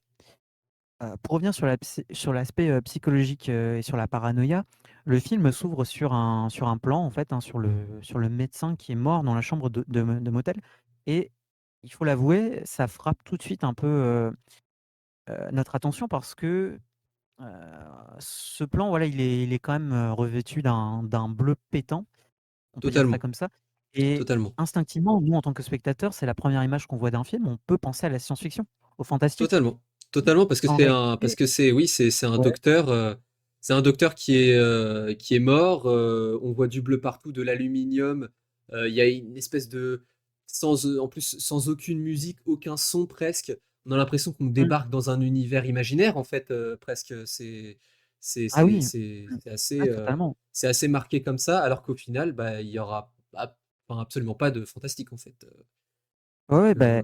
Pour revenir sur sur l'aspect, psychologique, et sur la paranoïa, le film s'ouvre sur un plan en fait, hein, sur le médecin qui est mort dans la chambre de motel et il faut l'avouer, ça frappe tout de suite un peu, notre attention parce que, heu, ce plan, voilà, il est quand même, revêtu d'un bleu pétant, on peut dire ça Totalement, comme ça et totalement. instinctivement, nous, en tant que spectateurs, c'est la première image qu'on voit d'un film, on peut penser à la science-fiction, au fantastique. Totalement, totalement parce que En parce réalité que c'est oui, c'est un ouais. docteur, c'est un docteur qui est mort, on voit du bleu partout, de l'aluminium, il y a une espèce de sans, en plus, sans aucune musique, aucun son presque. On a l'impression qu'on Mmh. débarque dans un univers imaginaire en fait, presque. Ah oui, mmh. Ouais, C'est totalement. c'est assez marqué comme ça, alors qu'au final, bah, il y aura enfin, absolument pas de fantastique en fait, Ouais, ouais, bah, heu,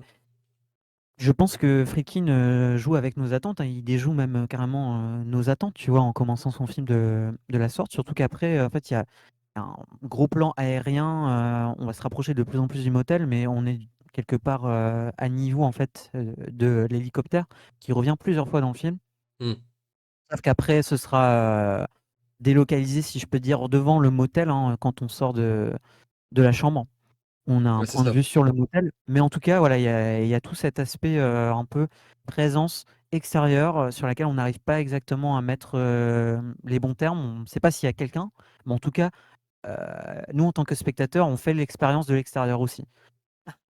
je pense que Friedkin, joue avec nos attentes, hein. Il déjoue même, carrément, nos attentes, tu vois? En commençant son film de la sorte. Surtout qu'après, en fait, il y a un gros plan aérien, on va se rapprocher de plus en plus du motel, mais on est quelque part, à niveau, en fait, de l'hélicoptère qui revient plusieurs fois dans le film. mmh, Sauf qu'après, ce sera, délocalisé, si je peux dire, devant le motel, hein, quand on sort de la chambre. On a un ouais, c'est point de ça. vue sur le motel, mais en tout cas, voilà, il y a tout cet aspect, un peu présence extérieure, sur laquelle on n'arrive pas exactement à mettre, les bons termes. On ne sait pas s'il y a quelqu'un, mais en tout cas, heu, nous, en tant que spectateurs, on fait l'expérience de l'extérieur aussi.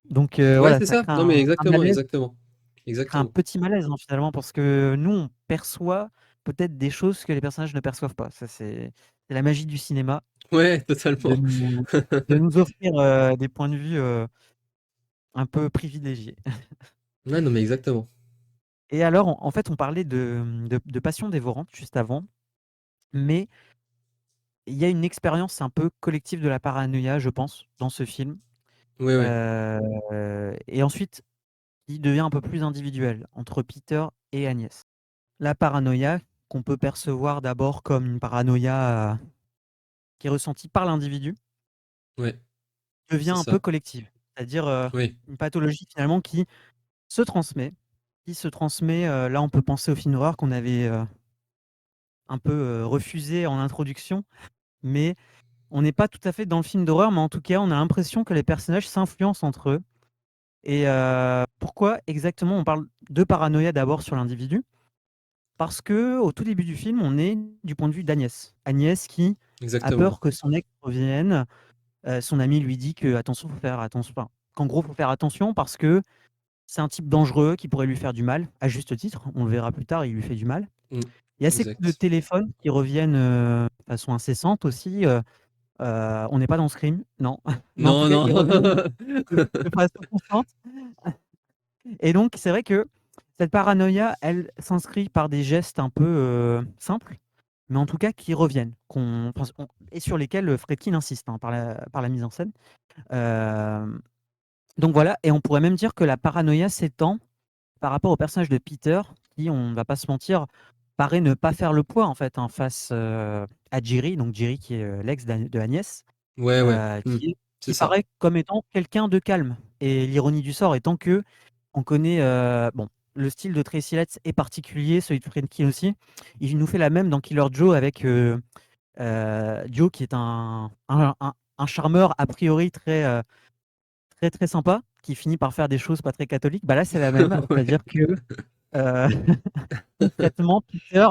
Donc Ouais, voilà, c'est ça ça. crée Non, mais un exactement, malaise, exactement. ça crée un Exactement. petit malaise, hein, finalement, parce que nous, on perçoit peut-être des choses que les personnages ne perçoivent pas. Ça, c'est la magie du cinéma, Ouais, de totalement. nous offrir, des points de vue, un peu privilégiés. Ouais, non, mais exactement. Et alors, en fait, on parlait de passion dévorante juste avant, mais il y a une expérience un peu collective de la paranoïa, je pense, dans ce film, Ouais, ouais, et ensuite qui devient un peu plus individuelle entre Peter et Agnès. La paranoïa qu'on peut percevoir d'abord comme une paranoïa, qui est ressentie par l'individu, ouais, devient c'est un peu ça. collective. C'est-à-dire, Oui, une pathologie finalement se transmet là on peut penser au film d'horreur qu'on avait, un peu, refusé en introduction, mais on n'est pas tout à fait dans le film d'horreur, mais en tout cas, on a l'impression que les personnages s'influencent entre eux et pourquoi exactement on parle de paranoïa d'abord sur l'individu? Parce qu'au tout début du film, on est du point de vue d'Agnès. Agnès qui a exactement. peur que son ex revienne, son ami lui dit que attention, faut faire attention, enfin, qu'en gros, faut faire attention parce que c'est un type dangereux qui pourrait lui faire du mal, à juste titre, on le verra plus tard, il lui fait du mal. Mmh, Il y a ces coups de exact. téléphone qui reviennent, de façon incessante aussi, on n'est pas dans Scream, non, mais en tout Non, cas, non. ils reviennent de façon constante et donc c'est vrai que cette paranoïa, elle s'inscrit par des gestes un peu, simples, mais en tout cas qui reviennent, qu'on enfin on et sur lesquels, Friedkin insiste, hein, par la mise en scène. Hem, donc voilà et on pourrait même dire que la paranoïa s'étend par rapport au personnage de Peter qui, on ne va pas se mentir, paraît ne pas faire le poids en fait, hein, face, à Jerry, donc Jerry qui est, l'ex de Agnès. Ouais, ouais, mmh, c'est Qui ça. paraît comme étant quelqu'un de calme et l'ironie du sort étant qu'on connaît, bon, le style de Tracy Letts est particulier, celui de Friedkin aussi. Il nous fait la même dans Killer Joe avec, Joe qui est un charmeur a priori très, très, très sympa, qui finit par faire des choses pas très catholiques. Bah, là, c'est la même, Ouais. c'est-à-dire que, heu, concrètement Peter,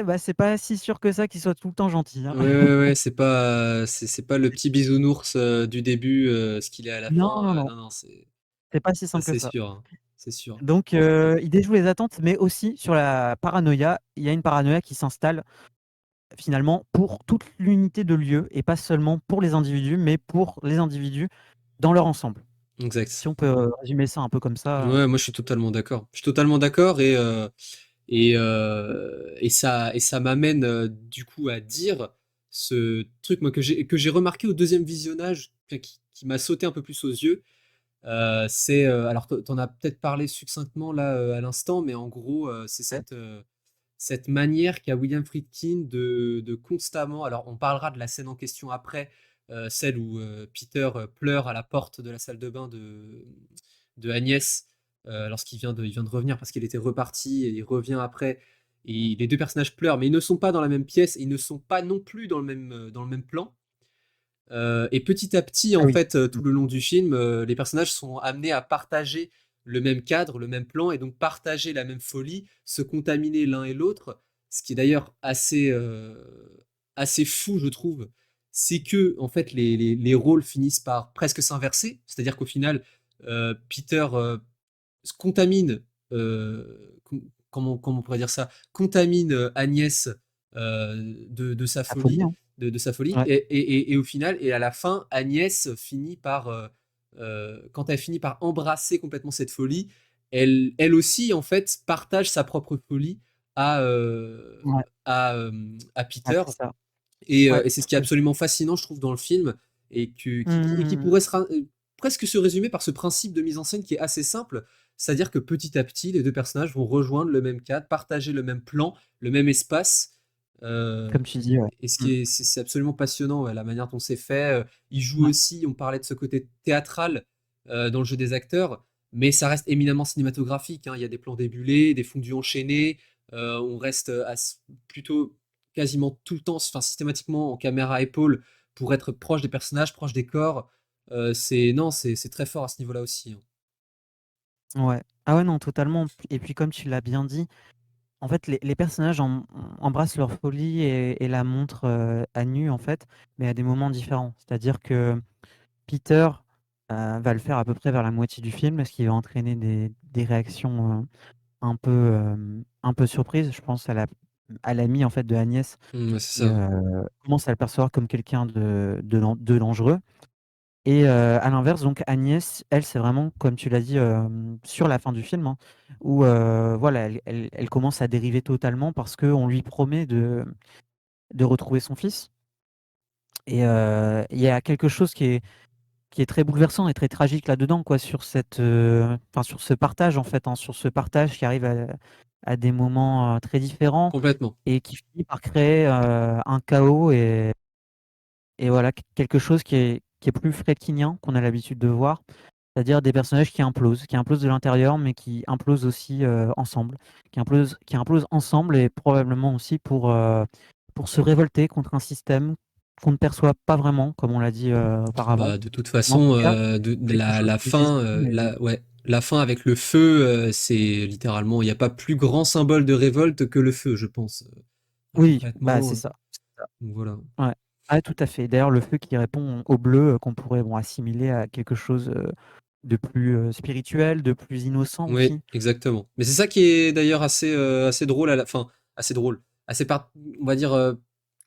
bah, c'est pas si sûr que ça qu'il soit tout le temps gentil, hein. Ouais, ouais, ouais, c'est pas le petit bisounours, du début, ce qu'il est à la Non, fin, non, non, non, non, c'est c'est pas si ça, simple que c'est ça. sûr, hein, c'est sûr. Donc il déjoue les attentes, mais aussi sur la paranoïa. Il y a une paranoïa qui s'installe finalement pour toute l'unité de lieu et pas seulement pour les individus, mais pour les individus dans leur ensemble. Si Exact. on peut, résumer ça un peu comme ça, Ouais, moi, je suis totalement d'accord. Je suis totalement d'accord et ça m'amène, du coup à dire ce truc, moi, que j'ai remarqué au deuxième visionnage, enfin qui m'a sauté un peu plus aux yeux, c'est, alors tu en as peut-être parlé succinctement là, à l'instant, mais en gros, c'est ouais, cette manière qu'a William Friedkin de constamment, alors on parlera de la scène en question après, celle où, Peter, pleure à la porte de la salle de bain de Agnès, il vient de revenir parce qu'il était reparti et il revient après et les 2 personnages pleurent, mais ils ne sont pas dans la même pièce, ils ne sont pas non plus dans le même plan. Et petit à petit, Ah en oui. fait, Mmh. tout le long du film, les personnages sont amenés à partager le même cadre, le même plan et donc partager la même folie, se contaminer l'un et l'autre. Ce qui est d'ailleurs assez fou, je trouve, c'est que en fait, les rôles finissent par presque s'inverser. C'est-à-dire qu'au final, Peter, se contamine, comment on pourrait dire ça? Contamine, Agnès, de sa La folie, folie hein. de sa folie Ouais. et au final et à la fin, Agnès finit par, quand elle finit par embrasser complètement cette folie, elle aussi, en fait, partage sa propre folie Ouais. à Ah, Peter c'est ça. et Ouais, c'est ce qui est tout à fait. absolument fascinant, je trouve, dans le film et que qui Mmh. pourrait presque se résumer par ce principe de mise en scène qui est assez simple. C'est-à-dire que petit à petit, les 2 personnages vont rejoindre le même cadre, partager le même plan, le même espace, Comme tu dis, ouais. et ce Mmh. qui est c'est absolument passionnant, ouais, la manière dont c'est fait, il joue Ouais. aussi, on parlait de ce côté théâtral, dans le jeu des acteurs, mais ça reste éminemment cinématographique, hein. Il y a des plans débulés, des fondus enchaînés, on reste, plutôt quasiment tout le temps, enfin systématiquement en caméra à épaule pour être proche des personnages, proche des corps. C'est non, c'est très fort à ce niveau-là aussi, hein. Ouais. Ah ouais, non, totalement. Et puis comme tu l'as bien dit, en fait, les personnages embrassent leur folie et la montrent, à nu, en fait, mais à des moments différents. C'est-à-dire que Peter, va le faire à peu près vers la moitié du film, ce qui va entraîner des réactions, un peu surprises. Je pense à l'amie, en fait, de Agnès Mmh, ouais, c'est qui, ça. commence à le percevoir comme quelqu'un de dangereux. Et à l'inverse, donc Agnès, elle, c'est vraiment, comme tu l'as dit, sur la fin du film, hein, où voilà, elle commence à dériver totalement parce qu'on lui promet de retrouver son fils. Et il y a quelque chose qui est très bouleversant et très tragique là-dedans, quoi, sur enfin, sur ce partage, en fait, hein, sur ce partage qui arrive à des moments très différents Complètement. et qui finit par créer un chaos et voilà, quelque chose qui est plus Friedkinien qu'on a l'habitude de voir. C'est-à-dire des personnages qui implosent de l'intérieur, mais qui implosent aussi ensemble, qui implosent ensemble et probablement aussi pour se révolter contre un système qu'on ne perçoit pas vraiment, comme on l'a dit auparavant. Bah, de toute Mais en tout façon, cas, de quelque chose la qui fin, légitime et la fin avec le feu, c'est littéralement il y a pas plus grand symbole de révolte que le feu, je pense, oui, bah, concrètement, c'est ça, c'est ça. donc voilà. Ouais. Ah, tout à fait. D'ailleurs, le feu qui répond au bleu, qu'on pourrait, bon, assimiler à quelque chose, de plus, spirituel, de plus innocent Oui, aussi. exactement. Mais c'est ça qui est d'ailleurs assez drôle à la fin, assez drôle, assez par on va dire,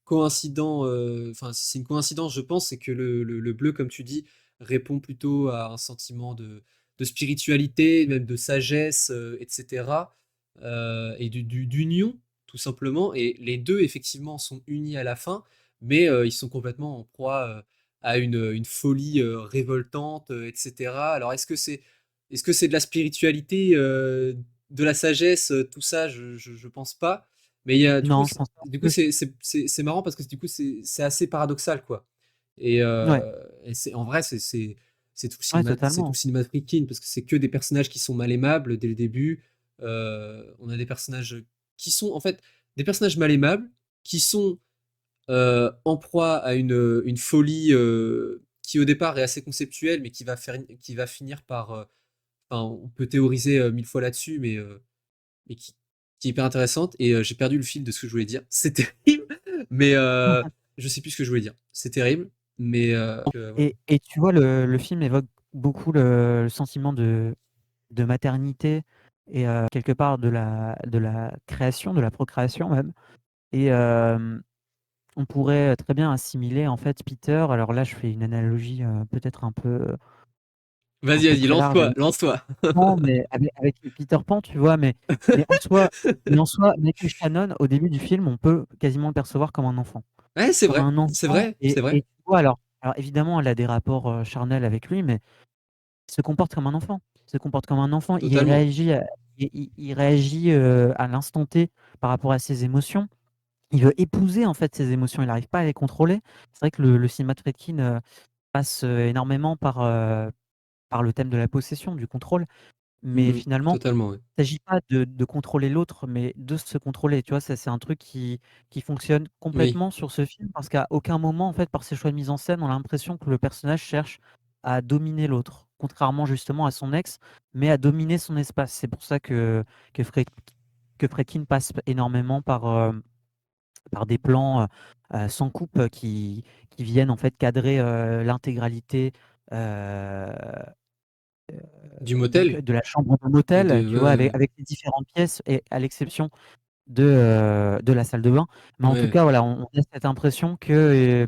coïncident, enfin, si c'est une coïncidence, je pense, c'est que le bleu, comme tu dis, répond plutôt à un sentiment de spiritualité, même de sagesse, et cetera, et d'union, tout simplement et les 2 effectivement sont unis à la fin, mais ils sont complètement en proie, à une folie, révoltante, et cetera. Alors est-ce que c'est de la spiritualité, de la sagesse, tout ça? Je pense pas. Mais il y a du coup Non, je c pense pas. du coup, Oui. c'est marrant parce que du coup, c'est assez paradoxal, quoi. Et Ouais, c'est en vrai, ouais, c'est tout le totalement. cinéma Friedkin parce que c'est que des personnages qui sont mal aimables dès le début. On a des personnages, qui sont en fait des personnages mal aimables, qui sont, en proie à une folie, qui au départ est assez conceptuelle, mais qui va finir par, enfin, on peut théoriser 1000 fois là-dessus, mais qui est hyper intéressante. Et j'ai perdu le fil de ce que je voulais dire. C'est terrible, mais je sais plus ce que je voulais dire. C'est terrible, mais voilà. Et tu vois, le film évoque beaucoup le sentiment de maternité et quelque part de la création, de la procréation même. Et on pourrait très bien assimiler en fait Peter, alors là je fais une analogie peut-être un Vas-y, peu vas-y, très large lance-toi, avec lance-toi. Pan, mais avec Peter Pan, tu vois? Mais en soi, Michael Shannon, au début du film, on peut quasiment le percevoir comme un enfant. Ouais, c'est Comme vrai, un c'est enfant vrai, c'est et vrai. tu vois alors évidemment elle a des rapports, charnels avec lui, mais il se comporte comme un enfant. Il se comporte comme un enfant. Totalement. Il réagit, à l'instant T par rapport à ses émotions. Il veut épouser, en fait, ses émotions. Il n'arrive pas à les contrôler. C'est vrai que le cinéma de Friedkin, passe, énormément par le thème de la possession, du contrôle. Mais finalement, Totalement, ouais. il s'agit pas de contrôler l'autre, mais de se contrôler, tu vois? Ça, c'est un truc qui fonctionne Oui, complètement sur ce film parce qu'à aucun moment, en fait, par ses choix de mise en scène, on a l'impression que le personnage cherche à dominer l'autre, contrairement justement à son ex, mais à dominer son espace. C'est pour ça que Fred que Friedkin passe énormément par des plans, sans coupe, qui viennent en fait cadrer, l'intégralité, heu du donc motel de la chambre de ou motel, de tu vois? ouais, Avec les différentes pièces et à l'exception de la salle de bain. Mais ouais, en tout ouais, cas, voilà, on a cette impression que,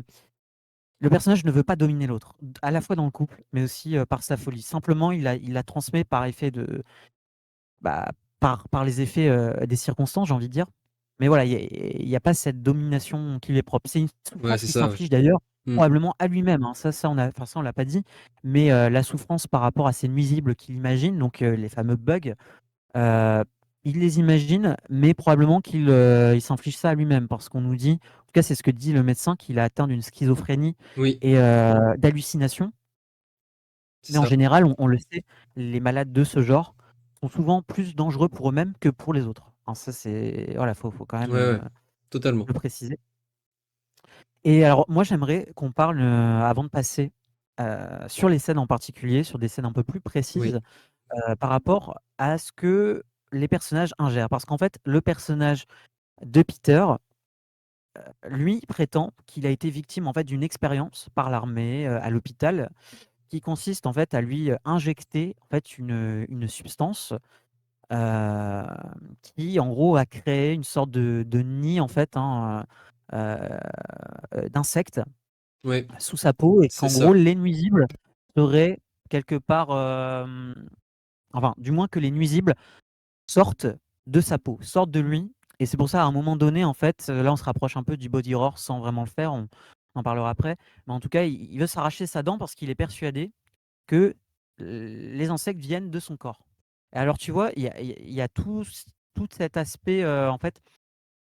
le personnage ne veut pas dominer l'autre, à la fois dans le couple, mais aussi, par sa folie. Simplement, il la transmet par effet de bah, par les effets, des circonstances, j'ai envie de dire. Mais voilà, il y a pas cette domination qui lui est propre. C'est une ouais, souffrance c'est qu'il ça, ouais. s'inflige d'ailleurs, Mmh. probablement à lui-même, hein. Ça on l'a pas dit, mais la souffrance par rapport à ces nuisibles qu'il imagine, donc les fameux bugs, heu, il les imagine, mais probablement il s'inflige ça à lui-même parce qu'on nous dit, en tout cas, c'est ce que dit le médecin, qu'il a atteint d'une schizophrénie Oui, et d'hallucinations. c'est Mais en ça. général, on le sait, les malades de ce genre sont souvent plus dangereux pour eux-mêmes que pour les autres. Hein, ça c'est voilà, faut quand Ouais, même, ouais, totalement. le préciser. Et alors moi, j'aimerais qu'on parle, avant de passer, sur les scènes en particulier, sur des scènes un peu plus Oui, précises, par rapport à ce que les personnages ingèrent. Parce qu'en fait, le personnage de Peter, lui, prétend qu'il a été victime, en fait, d'une expérience par l'armée, à l'hôpital, qui consiste, en fait, à lui, injecter, en fait, une substance, Hem, qui en gros a créé une sorte de nid en fait, hein, d'insectes ouais, sous sa peau et c'est qu'en gros ça. les nuisibles seraient quelque part, enfin du moins que les nuisibles sortent de sa peau, sortent de lui et c'est pour ça à un moment donné en fait, là on se rapproche un peu du body horror sans vraiment le faire, on en parlera après, mais en tout cas il veut s'arracher sa dent parce qu'il est persuadé que les insectes viennent de son corps. Et alors tu vois, il y a tout cet aspect, en fait,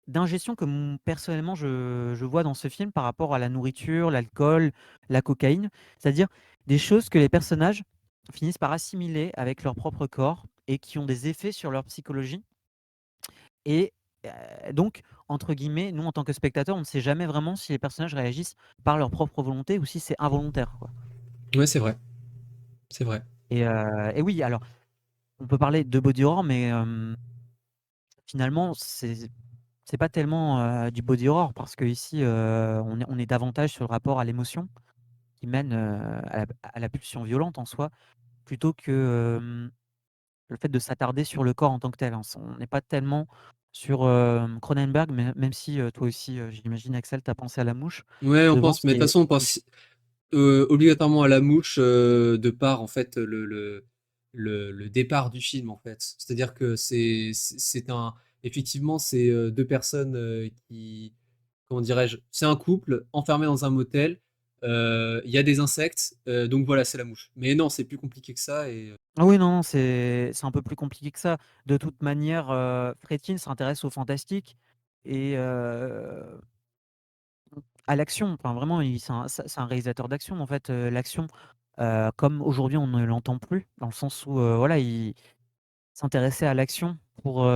d'ingestion que personnellement je vois dans ce film par rapport à la nourriture, l'alcool, la cocaïne. C'est-à-dire des choses que les personnages finissent par assimiler avec leur propre corps et qui ont des effets sur leur psychologie et donc entre guillemets, nous en tant que spectateurs, on ne sait jamais vraiment si les personnages réagissent par leur propre volonté ou si c'est involontaire, quoi. Ouais, c'est vrai, c'est vrai. Et oui, alors on peut parler de body horror, mais finalement, c'est pas tellement, du body horror parce qu'ici, on est davantage sur le rapport à l'émotion qui mène, à la pulsion violente en soi, plutôt que, le fait de s'attarder sur le corps en tant que tel, hein. On n'est pas tellement sur, Cronenberg, mais même si, toi aussi, j'imagine Axel, tu as pensé à La Mouche. Ouais, on Devant, pense mais de toute façon, on pense, obligatoirement à la mouche, de par, en fait, le départ du film, en fait. C'est-à-dire que c'est un effectivement, c'est, 2 personnes, qui comment dirais-je? C'est un couple enfermé dans un motel, il y a des insectes, donc voilà, c'est la mouche. Mais non, c'est plus compliqué que ça et Ah oui, non, non, c'est un peu plus compliqué que ça. De toute manière, Friedkin s'intéresse au fantastique et à l'action. Enfin, vraiment, c'est un réalisateur d'action, en fait, l'action, comme aujourd'hui on ne l'entend plus, dans le sens où, voilà, il s'intéressait à l'action pour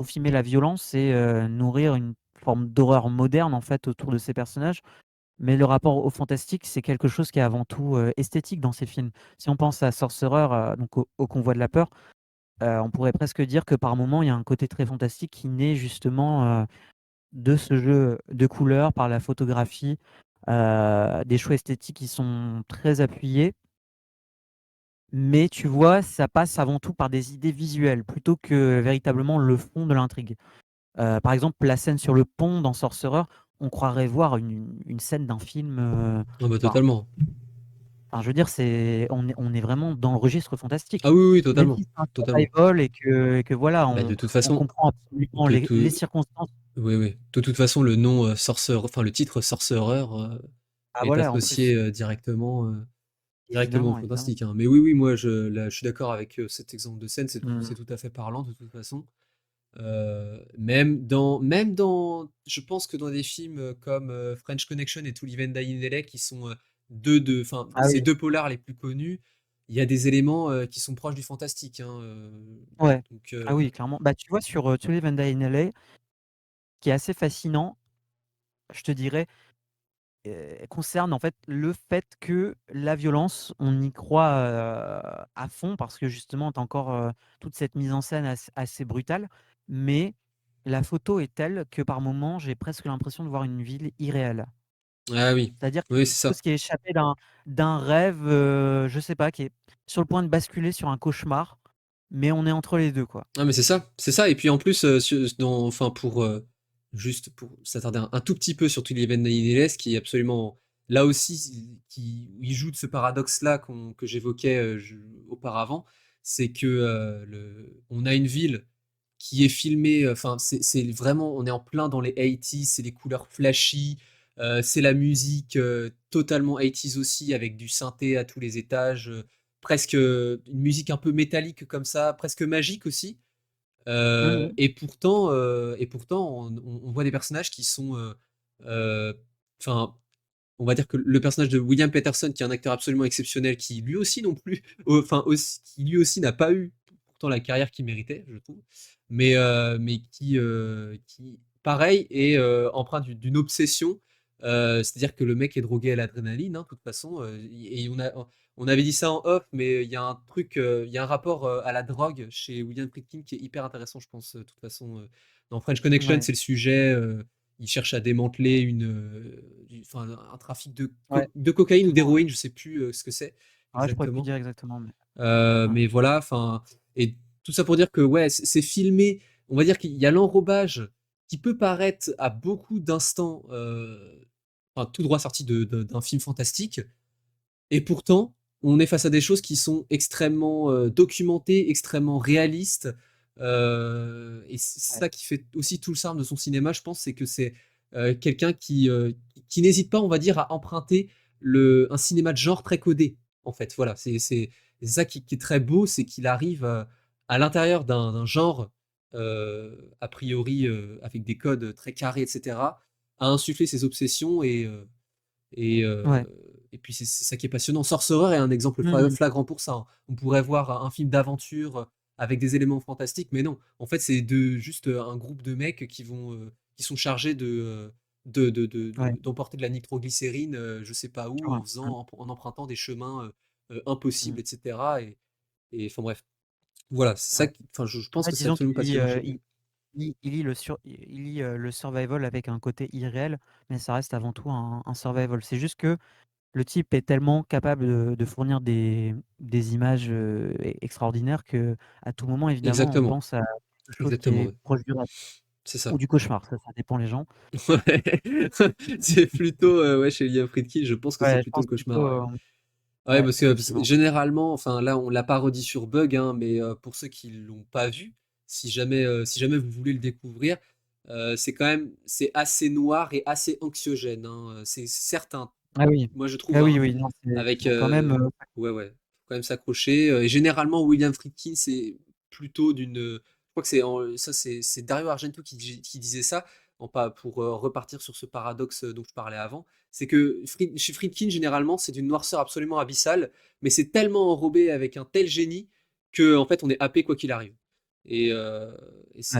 filmer la violence et nourrir une forme d'horreur moderne, en fait, autour de ses personnages. Mais le rapport au fantastique, c'est quelque chose qui est avant tout, esthétique dans ses films. Si on pense à Sorcerer, donc au Convoi de la peur, on pourrait presque dire que par moments, il y a un côté très fantastique qui naît justement, de ce jeu de couleurs par la photographie, des choix esthétiques qui sont très appuyés. Mais tu vois, ça passe avant tout par des idées visuelles plutôt que véritablement le fond de l'intrigue. Par exemple, la scène sur le pont dans Sorcerer, on croirait voir une scène d'un film, ah bah, enfin totalement. je veux dire, on est vraiment dans le registre Ah fantastique. oui, oui, Même totalement, si c'est un totalement. survival et que voilà, Bah, de on toute on façon, comprend absolument de les tout circonstances. oui, oui. De toute façon, le nom, enfin, le titre Sorcerer, Ah est voilà, en associé, plus, directement au évidemment, évidemment. fantastique, hein. Mais oui, oui, moi, je suis d'accord avec, cet exemple de scène, c'est Mmh. tout à fait parlant, de toute façon. Même dans je pense que dans des films, comme, French Connection et To Live and Die in LA qui sont, 2 de enfin, Ah ces oui. 2 polars les plus connus, il y a des éléments, qui sont proches du fantastique, hein, Ouais. donc Ah oui, clairement. Bah, tu vois sur, To Live and Die in LA, qui est assez fascinant, je te dirais, concerne en fait le fait que la violence, on y croit, à fond parce que justement tu as encore, toute cette mise en scène assez brutale, mais la photo est telle que par moments, j'ai presque l'impression de voir une ville irréelle. ah oui, C'est-à-dire oui, quelque c'est ça. chose qui est échappé d'un rêve, je sais pas, qui est sur le point de basculer sur un cauchemar, mais on est entre les 2 quoi. Ah mais c'est ça et puis en plus, enfin pour, juste pour s'attarder un tout petit peu sur Twilight Vanilles qui est absolument là aussi, qui il joue de ce paradoxe-là que j'évoquais, auparavant. C'est que, on a une ville qui est filmée, enfin c'est vraiment on est en plein dans les 80s, c'est les couleurs flashy, c'est la musique, totalement 80s aussi avec du synthé à tous les étages, presque, une musique un peu métallique comme ça, presque magique aussi. Mmh mh. Et pourtant, on voit des personnages qui sont, enfin, on va dire que le personnage de William Peterson, qui est un acteur absolument exceptionnel, qui lui aussi non plus, enfin aussi, qui lui aussi n'a pas eu pourtant la carrière qu'il méritait, je trouve, mais qui pareil est empreint d'une obsession. C'est-à-dire que le mec est drogué à l'adrénaline, hein, de toute façon. Et on avait dit ça en off, mais il y a un truc, il y a un rapport à la drogue chez William Friedkin qui est hyper intéressant, je pense. De toute façon, dans French Connection, Ouais, c'est le sujet. Il cherche à démanteler enfin, un trafic ouais, de cocaïne ou exactement, ouais. d'héroïne, je sais plus ce que c'est Ouais, je pourrais plus exactement. dire exactement, mais ouais. Mais voilà, enfin, et tout ça pour dire que ouais, c'est filmé. On va dire qu'il y a l'enrobage qui peut paraître à beaucoup d'instants, enfin, tout droit sorti d'un film fantastique, et pourtant, on est face à des choses qui sont extrêmement documentées, extrêmement réalistes. Et c'est Ouais, ça qui fait aussi tout le charme de son cinéma, je pense, c'est que c'est quelqu'un qui n'hésite pas, on va dire, à emprunter un cinéma de genre très codé. En fait, voilà, c'est ça qui est très beau, c'est qu'il arrive à l'intérieur d'un genre a priori avec des codes très carrés, etc., à insuffler ses obsessions et, ouais. puis c'est ça qui est passionnant. Sorcerer est un exemple Mmh mh. flagrant pour ça, hein. On pourrait voir un film d'aventure avec des éléments fantastiques, mais non. En fait, c'est juste un groupe de mecs qui sont chargés Ouais, d'emporter de la nitroglycérine, je sais pas où, sur un en empruntant des chemins mmh, impossibles, etc. Et enfin bref, voilà, c'est ça. ouais. Enfin, je pense Ouais, que c'est disons absolument qu'il lit, passionnant chez lui. il lit le survival avec un côté irréel, mais ça reste avant tout un survival. C'est juste que le type est tellement capable de fournir des images, extraordinaires qu'à tout moment, évidemment, on Exactement, pense à quelque chose qui exactement, est ouais. proche du rêve C'est ou ça. du cauchemar, ça dépend les gens. Ouais, c'est plutôt, ouais, chez Liam Friedkin, je pense que c'est Ouais, je plutôt le pense plutôt, cauchemar, ouais. Ouais, ouais, parce que effectivement. généralement, enfin là, on l'a pas redit sur Bug, hein, mais pour ceux qui l'ont pas vu, si jamais vous voulez le découvrir, c'est assez noir et assez anxiogène, hein. C'est certain, Ah oui. moi je trouve, Ah oui, hein, oui, non, c'est avec, faut quand même, ouais, ouais, faut quand même s'accrocher, et généralement William Friedkin, c'est plutôt je crois que c'est Dario Argento qui disait ça, en pas pour, repartir sur ce paradoxe, dont je parlais avant. C'est que chez Friedkin, généralement, c'est d'une noirceur absolument abyssale, mais c'est tellement enrobé avec un tel génie que en fait, on est happé quoi qu'il arrive. Et ouais. c'est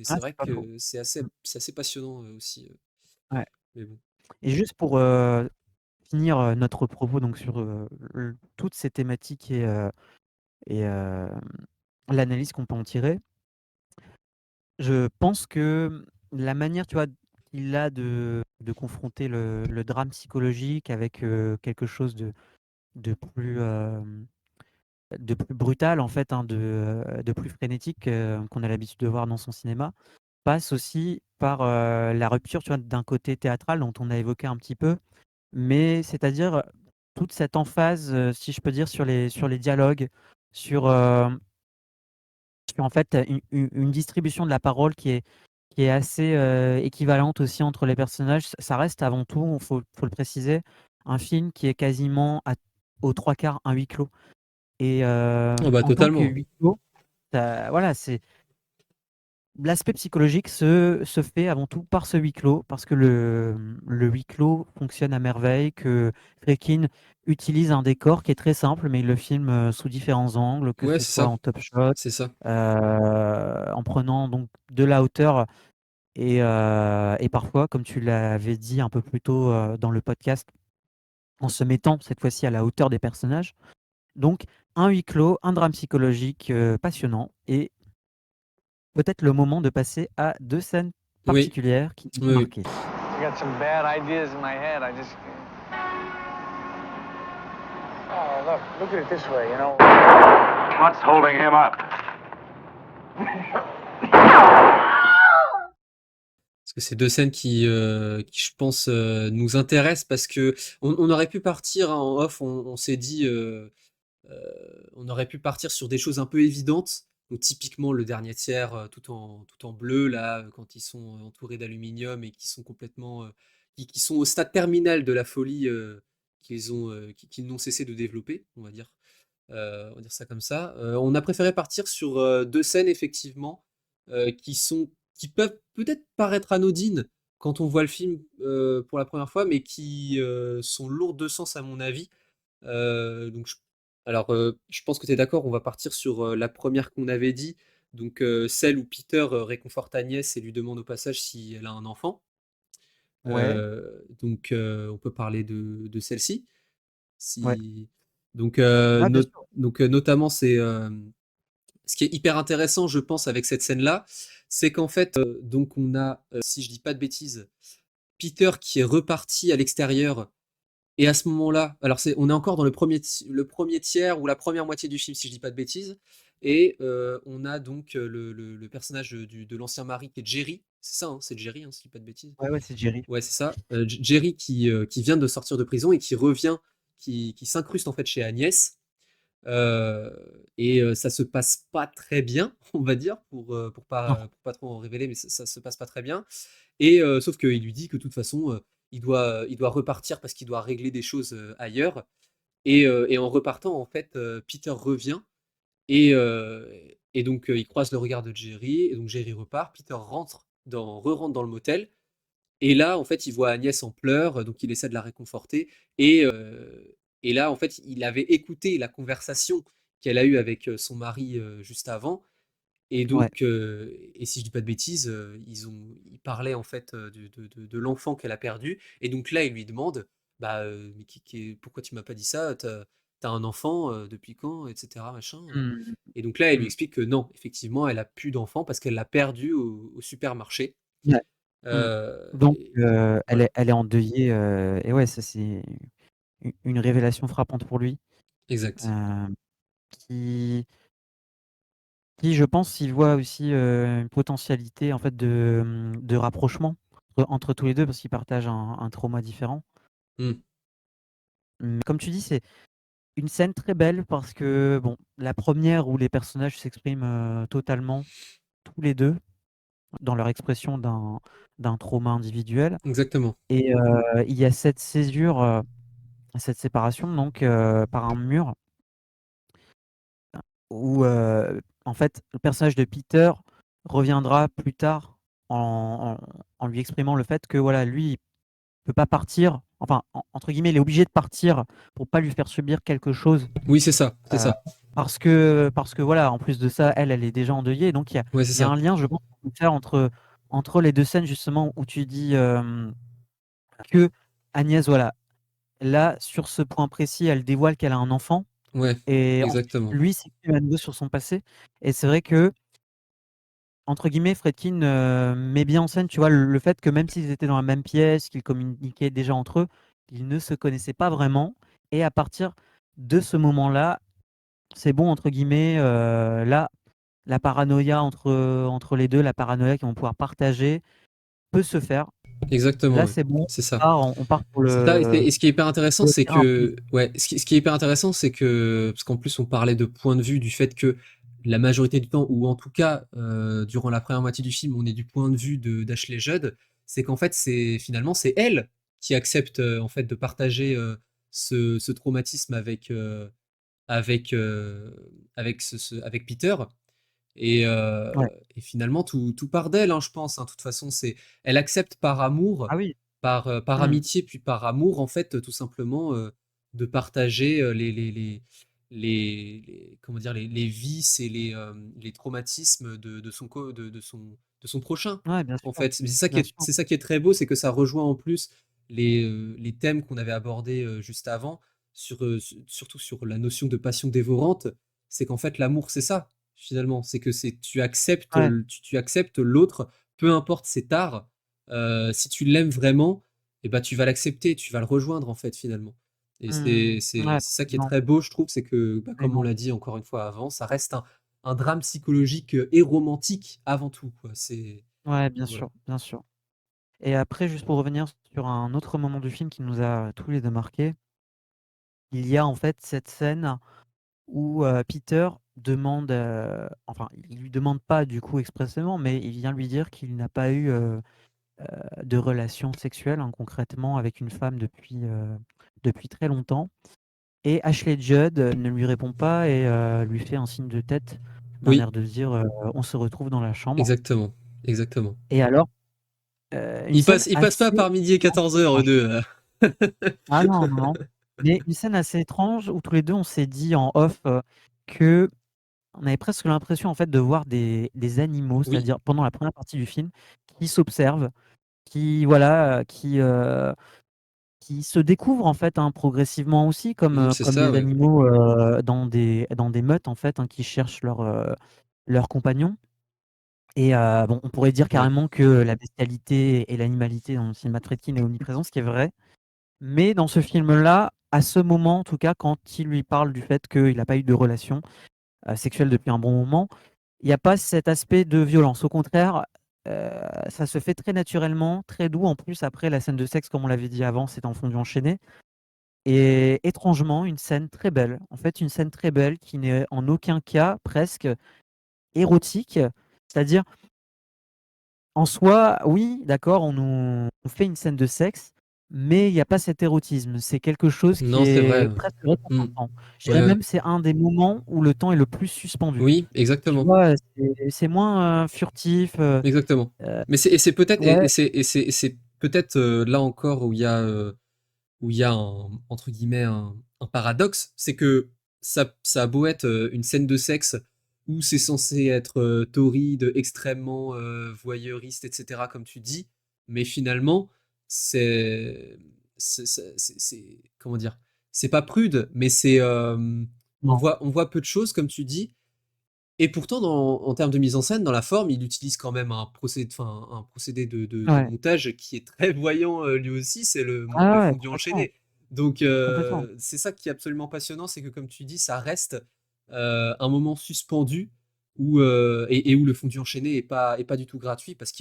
Ah, vrai c'est pas faux. que Mmh, c'est assez passionnant, aussi, ouais mais bon. et juste pour, finir, notre propos donc sur, toutes ces thématiques et l'analyse qu'on peut en tirer, je pense que la manière, tu vois, qu'il a de confronter le drame psychologique avec, quelque chose de plus, de plus brutal en fait, hein, de plus frénétique, qu'on a l'habitude de voir dans son cinéma, passe aussi par, la rupture, tu vois, d'un côté théâtral dont on a évoqué un petit peu, mais c'est-à-dire, toute cette emphase, si je peux dire, sur les dialogues, sur, sur en fait, une distribution de la parole qui est assez, équivalente aussi entre les personnages. Ça reste avant tout, faut le préciser, un film qui est quasiment aux 3/4 un huis clos et Ah bah, en tant que totalement. huis clos, voilà, c'est l'aspect psychologique se fait avant tout par ce huis clos, parce que le huis clos fonctionne à merveille, que Friedkin utilise un décor qui est très simple, mais il le filme sous différents angles, que Ouais, ce c'est soit ça, en top shot, c'est ça. en prenant donc de la hauteur et parfois, comme tu l'avais dit un peu plus tôt dans le podcast, en se mettant cette fois-ci à la hauteur des personnages. Donc, un huis clos, un drame psychologique passionnant et peut-être le moment de passer à deux scènes Oui, particulières qui nous oui, ont oui. marqué. I got some bad ideas in my head. I just. Oh, look at it this way, you know. What's holding him up? Parce que c'est 2 scènes qui je pense, nous intéressent parce qu'on aurait pu partir, hein, en off, on s'est dit, on aurait pu partir sur des choses un peu évidentes. Donc typiquement le dernier tiers, tout en bleu là, quand ils sont entourés d'aluminium et qui sont complètement, qui sont au stade terminal de la folie, qu'ils n'ont cessé de développer, on va dire ça comme ça. On a préféré partir sur, 2 scènes effectivement, qui peuvent peut-être paraître anodines quand on voit le film, pour la première fois, mais qui, sont lourdes de sens à mon avis. Donc je pense que tu es d'accord, on va partir sur, la première qu'on avait dit, donc celle où Peter, réconforte Agnès et lui demande au passage si elle a un enfant. Ouais, On peut parler de celle-ci. ouais. Si donc Ah, bien sûr. notamment ce qui est hyper intéressant, je pense, avec cette scène-là, c'est qu'en fait, donc on a, si je dis pas de bêtises, Peter qui est reparti à l'extérieur et à ce moment-là, alors on est encore dans le premier tiers ou la première moitié du film, si je dis pas de bêtises, et on a donc le personnage de l'ancien mari qui est Jerry, c'est ça, hein, c'est Jerry, hein, si je dis pas de bêtises. Ouais, ouais, c'est Jerry. Ouais, c'est ça. Jerry qui vient de sortir de prison et qui revient, qui s'incruste en fait chez Agnès. Ça se passe pas très bien, on va dire, Non. pour pas trop en révéler, mais ça se passe pas très bien. Sauf qu'il lui dit que de toute façon, il doit repartir parce qu'il doit régler des choses ailleurs. Et en repartant, en fait, Peter revient et donc il croise le regard de Jerry. Et donc Jerry repart. Peter re-rentre dans le motel. Et là, en fait, il voit Agnès en pleurs, donc il essaie de la réconforter. Et là, en fait, il avait écouté la conversation qu'elle a eue avec son mari juste avant. Et Ouais. donc, et si je dis pas de bêtises, ils parlaient en fait de l'enfant qu'elle a perdu. Et donc là, il lui demande, bah, mais pourquoi tu m'as pas dit ça? T'as un enfant depuis quand, etc. Machin. Mm, Et donc là, elle lui mm, explique que non, effectivement, elle a plus d'enfant parce qu'elle l'a perdu au supermarché. ouais, mm. Donc, Voilà, elle est endeuillée. Et ouais, ça, c'est une révélation frappante pour lui. exact. euh, qui, qui, je pense, y voit aussi une potentialité en fait de rapprochement entre tous les deux parce qu'ils partagent un trauma différent. Hmm. Comme tu dis, c'est une scène très belle parce que, bon, la première où les personnages s'expriment totalement, tous les deux, dans leur expression d'un trauma individuel. Exactement. Et il y a cette césure, cette séparation, donc par un mur, où en fait, le personnage de Peter reviendra plus tard en lui exprimant le fait que voilà, lui, il peut pas partir, enfin, entre guillemets, il est obligé de partir pour pas lui faire subir quelque chose. Oui, c'est ça, c'est euh, ça. parce que voilà, en plus de ça, elle est déjà endeuillée. Donc Ouais, c'est il y a ça. un lien, je pense, qu'on peut faire entre les deux scènes, justement, où tu dis que Agnès, voilà, là, sur ce point précis, elle dévoile qu'elle a un enfant. Ouais, Et ensuite, exactement. lui s'exprime à nouveau sur son passé. Et c'est vrai que, entre guillemets, Friedkin met bien en scène, tu vois, le fait que même s'ils étaient dans la même pièce, qu'ils communiquaient déjà entre eux, ils ne se connaissaient pas vraiment. Et à partir de ce moment-là, c'est bon, entre guillemets, là, la paranoïa entre les deux, la paranoïa qu'ils vont pouvoir partager, peut se faire. Exactement, Là, ouais. c'est bon, C'est ça. on part pour C'est ça, et ce qui est hyper intéressant, le c'est terrain que, promis. ouais, ce qui est hyper intéressant, c'est que, parce qu'en plus, on parlait de point de vue du fait que la majorité du temps, ou en tout cas, durant la première moitié du film, on est du point de vue d'Ashley Judd, c'est qu'en fait, finalement, c'est elle qui accepte, en fait, de partager ce traumatisme avec, avec Peter. Et, Ouais. et finalement, tout part d'elle, hein, je pense, hein. De toute façon, elle accepte par amour, Ah oui. par Mmh. amitié, puis par amour, en fait, tout simplement, de partager comment dire, les vices et les traumatismes de son prochain, Ouais, bien en sûr, fait. Mais bien sûr. c'est ça qui est très beau, c'est que ça rejoint en plus les thèmes qu'on avait abordés juste avant, surtout sur la notion de passion dévorante. C'est qu'en fait, l'amour, c'est ça, finalement. C'est que Ouais. tu acceptes l'autre, peu importe ses tares. Si tu l'aimes vraiment, et ben, tu vas l'accepter, tu vas le rejoindre, en fait, finalement. Et Mmh. Ouais, c'est ça qui est absolument, très beau, je trouve, c'est que, bah, comme on absolument. l'a dit encore une fois avant, ça reste un drame psychologique et romantique avant tout, quoi. Ouais, Voilà. bien sûr. Et après, juste pour revenir sur un autre moment du film qui nous a tous les 2 marqués, il y a en fait cette scène où, Peter demande, enfin, il lui demande pas du coup expressément, mais il vient lui dire qu'il n'a pas eu, de relation sexuelle, hein, concrètement avec une femme depuis très longtemps. Et Ashley Judd ne lui répond pas et lui fait un signe de tête d'un Oui, air de dire, «On se retrouve dans la chambre». exactement, exactement. Et alors, une scène Ils passent pas assez par midi et 14h, eux étrange. 2. Ah non, non, non, mais une scène assez étrange où tous les 2 on s'est dit en off, qu'on avait presque l'impression en fait de voir des animaux, Oui, c'est-à-dire pendant la première partie du film, qui s'observent, qui voilà, qui se découvrent en fait, hein, progressivement aussi c'est comme ça, des ouais. animaux, dans des meutes en fait, hein, qui cherchent leur compagnon. Et bon, on pourrait dire Ouais. carrément que la bestialité et l'animalité dans le cinéma de Friedkin est omniprésent, ce qui est vrai. Mais dans ce film-là, à ce moment en tout cas, quand il lui parle du fait qu'il n'a pas eu de relation, sexuelle depuis un bon moment, il y a pas cet aspect de violence. Au contraire, ça se fait très naturellement, très doux. En plus, après la scène de sexe, comme on l'avait dit avant, c'est en fondu enchaîné. Et étrangement, une scène très belle. En fait, une scène très belle qui n'est en aucun cas presque érotique. C'est-à-dire, en soi, oui, d'accord, on fait une scène de sexe, mais il y a pas cet érotisme. C'est quelque chose qui Non, c'est vrai. est presque Mmh. réconfortant. Je Ouais, dirais ouais. même c'est un des moments où le temps est le plus suspendu. Oui, Tu exactement. vois? C'est moins, furtif, Exactement. heu, Mais c'est peut-être ouais, et c'est peut-être, là encore où il y a entre guillemets un paradoxe, c'est que ça a beau être une scène de sexe où c'est censé être torride, extrêmement voyeuriste, etc., comme tu dis, mais finalement, c'est, comment dire, c'est pas prude, mais non, on voit peu de choses, comme tu dis, et pourtant, en termes de mise en scène, dans la forme, il utilise quand même un procédé de ouais. montage qui est très voyant lui aussi, c'est le Ah ouais, fondu complètement, enchaîné. Donc complètement. c'est ça qui est absolument passionnant, c'est que comme tu dis, ça reste un moment suspendu et où le fondu enchaîné est pas du tout gratuit parce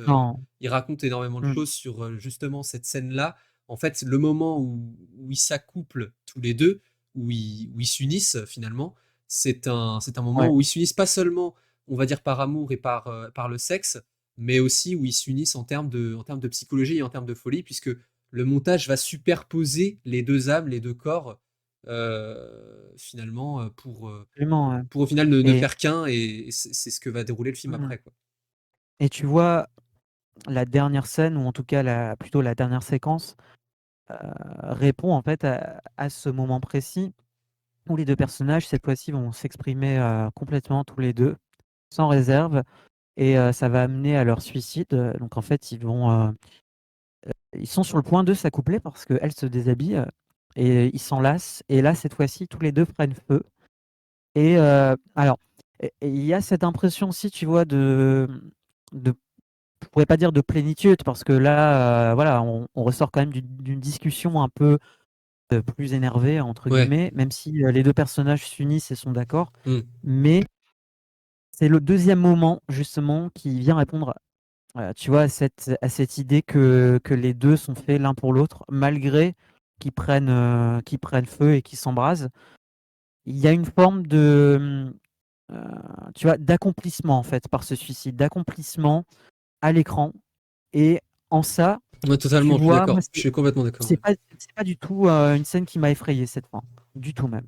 Non. il raconte énormément de Mmh. choses sur justement cette scène-là. En fait, le moment où ils s'accouplent tous les deux, où ils s'unissent finalement, c'est un moment Ouais. où ils s'unissent pas seulement, on va dire, par amour et par le sexe, mais aussi où ils s'unissent en termes de psychologie et en termes de folie, puisque le montage va superposer les deux âmes, les deux corps, finalement, Absolument, ouais. pour au final ne Et faire qu'un, et c'est ce que va dérouler le film mmh après, quoi. et tu vois, la dernière scène ou en tout cas plutôt la dernière séquence, répond en fait à ce moment précis où les 2 personnages, cette fois-ci, vont s'exprimer, complètement tous les 2 sans réserve et ça va amener à leur suicide, donc en fait, ils sont sur le point de s'accoupler parce qu'elle se déshabille, et ils s'enlacent et là, cette fois-ci, tous les 2 prennent feu et alors et il y a cette impression aussi, tu vois, de je pourrais pas dire de plénitude parce que là, voilà, on ressort quand même d'une discussion un peu, «plus énervée» entre Ouais. guillemets, même si, les 2 personnages s'unissent et sont d'accord. Mmh. Mais c'est le deuxième moment justement qui vient répondre, tu vois, à cette idée que les 2 sont faits l'un pour l'autre malgré qu'ils prennent feu et qu'ils s'embrasent. Il y a une forme de, tu vois, d'accomplissement en fait par ce suicide, d'accomplissement à l'écran et en ça, Ouais, tu totalement, je suis vois, moi d'accord. Je suis complètement d'accord, ouais. c'est pas du tout, une scène qui m'a effrayé cette fois, du tout même.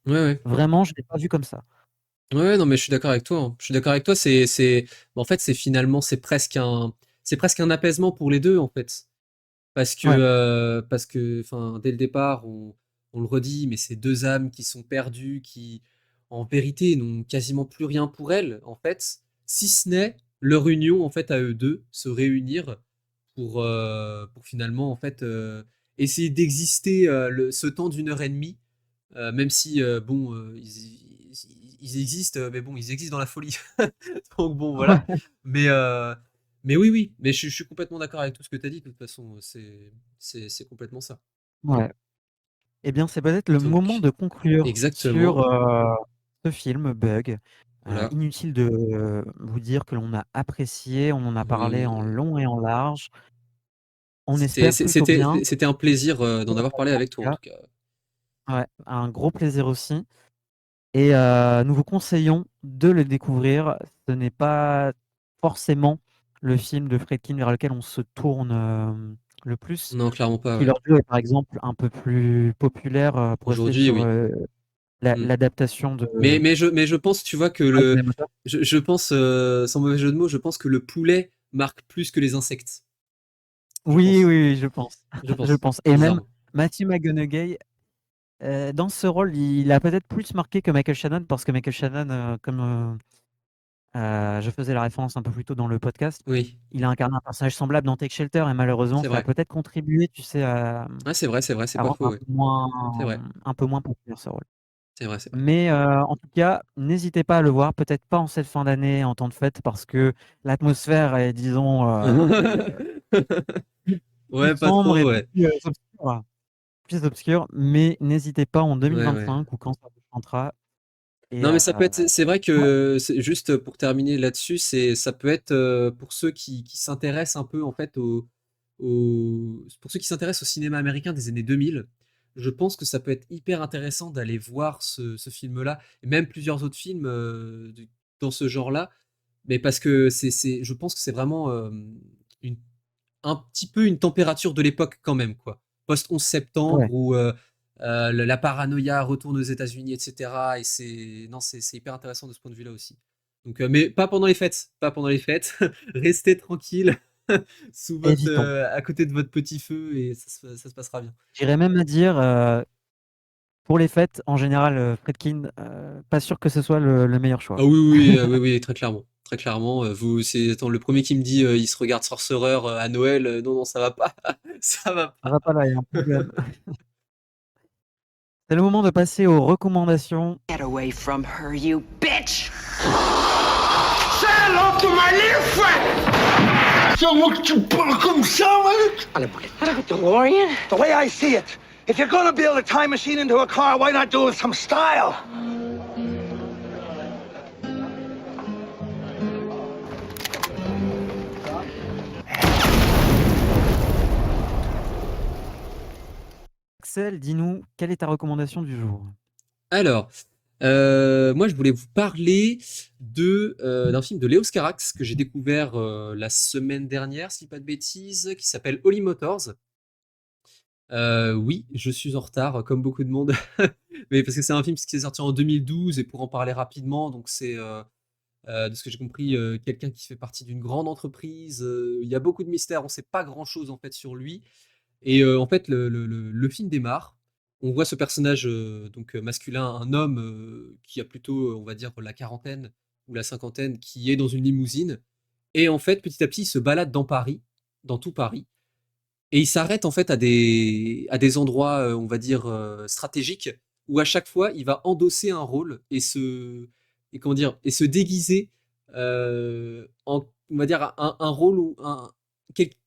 Ouais, ouais. Vraiment, je l'ai pas vue comme ça. Ouais, non, mais je suis d'accord avec toi, hein. Je suis d'accord avec toi. En fait, c'est presque un apaisement pour les deux, en fait. Ouais, Parce que, enfin, dès le départ, on le redit, mais ces deux âmes qui sont perdues, qui, en vérité, n'ont quasiment plus rien pour elles, en fait, si ce n'est leur union, en fait, à eux deux, se réunir pour finalement, en fait, essayer d'exister ce temps d'une heure et demie, même si, bon, ils existent, mais bon, ils existent dans la folie. Donc bon, voilà. ouais, Mais, euh, mais oui, oui, mais je suis complètement d'accord avec tout ce que tu as dit, de toute façon, c'est complètement ça. ouais. Eh bien, c'est peut-être le moment Donc, de conclure sur, exactement, ce film Bug. voilà. Inutile de vous dire que l'on a apprécié, on en a parlé en Oui. long et en large. On espère plutôt bien. C'était un plaisir d'en avoir parlé En avec tout toi, en cas, tout cas. ouais, un gros plaisir aussi et nous vous conseillons de le découvrir. Ce n'est pas forcément le film de Friedkin vers lequel on se tourne, le plus. Non, clairement pas, ouais. Killer Joe est par exemple un peu plus populaire, pour rester Aujourd'hui, sur, oui. Mm. l'adaptation de Mais je pense, tu vois, que je pense, sans mauvais jeu de mots, je pense que le poulet marque plus que les insectes. Je Oui, pense. oui, oui, je pense. Je Je pense. pense et même Bizarrement. Matthew McConaughey, dans ce rôle, il a peut-être plus marqué que Michael Shannon parce que Michael Shannon, comme, je faisais la référence un peu plus tôt dans le podcast, Oui, il a incarné un personnage semblable dans Take Shelter et malheureusement, c'est ça a vrai. peut-être contribué, tu sais, Ouais, c'est vrai, c'est à pas rendre faux, ouais. C'est vrai. un peu moins populaire ce rôle. C'est vrai, c'est vrai. Mais, en tout cas, n'hésitez pas à le voir, peut-être pas en cette fin d'année, en temps de fête, parce que l'atmosphère est, disons, plus plus Ouais, pas sombre et trop, ouais. plus obscure, mais n'hésitez pas en Ouais, ouais. 2025 ou quand ça vous chantera et Non, mais ça peut être, c'est vrai ouais, que, juste pour terminer là-dessus, ça peut être pour ceux qui s'intéressent un peu en fait pour ceux qui s'intéressent au cinéma américain des années 2000, je pense que ça peut être hyper intéressant d'aller voir ce film-là, et même plusieurs autres films dans ce genre-là, mais parce que je pense que c'est vraiment une un petit peu une température de l'époque quand même, quoi. Post 11 septembre ouais. où la paranoïa retourne aux États-Unis, etc. Et c'est hyper intéressant de ce point de vue-là aussi. Donc, mais pas pendant les fêtes, pas pendant les fêtes. Restez tranquille Évitons. à côté de votre petit feu et ça se passera bien. J'irais même à dire, pour les fêtes, en général, Friedkin, pas sûr que ce soit le meilleur choix. Ah oui, oui, oui, oui, très clairement. Très clairement, attends, le premier qui me dit il se regarde Sorcerer à Noël, non, non, ça va pas. Ça va Ça pas. va pas là, il y a un problème. C'est le moment de passer aux recommandations. Get away from her, you bitch! Say hello to my little friend! So what you parles comme ça, man? DeLorean? The way I see it, if you're gonna build a time machine into a car, why not do it with some style? Axel, dis-nous, quelle est ta recommandation du jour? Alors, moi, je voulais vous parler d'un film de Léos Carax que j'ai découvert la semaine dernière, si pas de bêtises, qui s'appelle Holy Motors. Oui, je suis en retard, comme beaucoup de monde, mais parce que c'est un film qui est sorti en 2012 et pour en parler rapidement, donc c'est de ce que j'ai compris, quelqu'un qui fait partie d'une grande entreprise. Il y a beaucoup de mystères, on ne sait pas grand-chose en fait sur lui. Et en fait, le film démarre. On voit ce personnage donc masculin, un homme qui a plutôt, on va dire, la quarantaine ou la cinquantaine, qui est dans une limousine. Et en fait, petit à petit, il se balade dans Paris, dans tout Paris. Et il s'arrête en fait à des endroits, on va dire, stratégiques, où à chaque fois, il va endosser un rôle et comment dire, et se déguiser en, on va dire, un rôle ou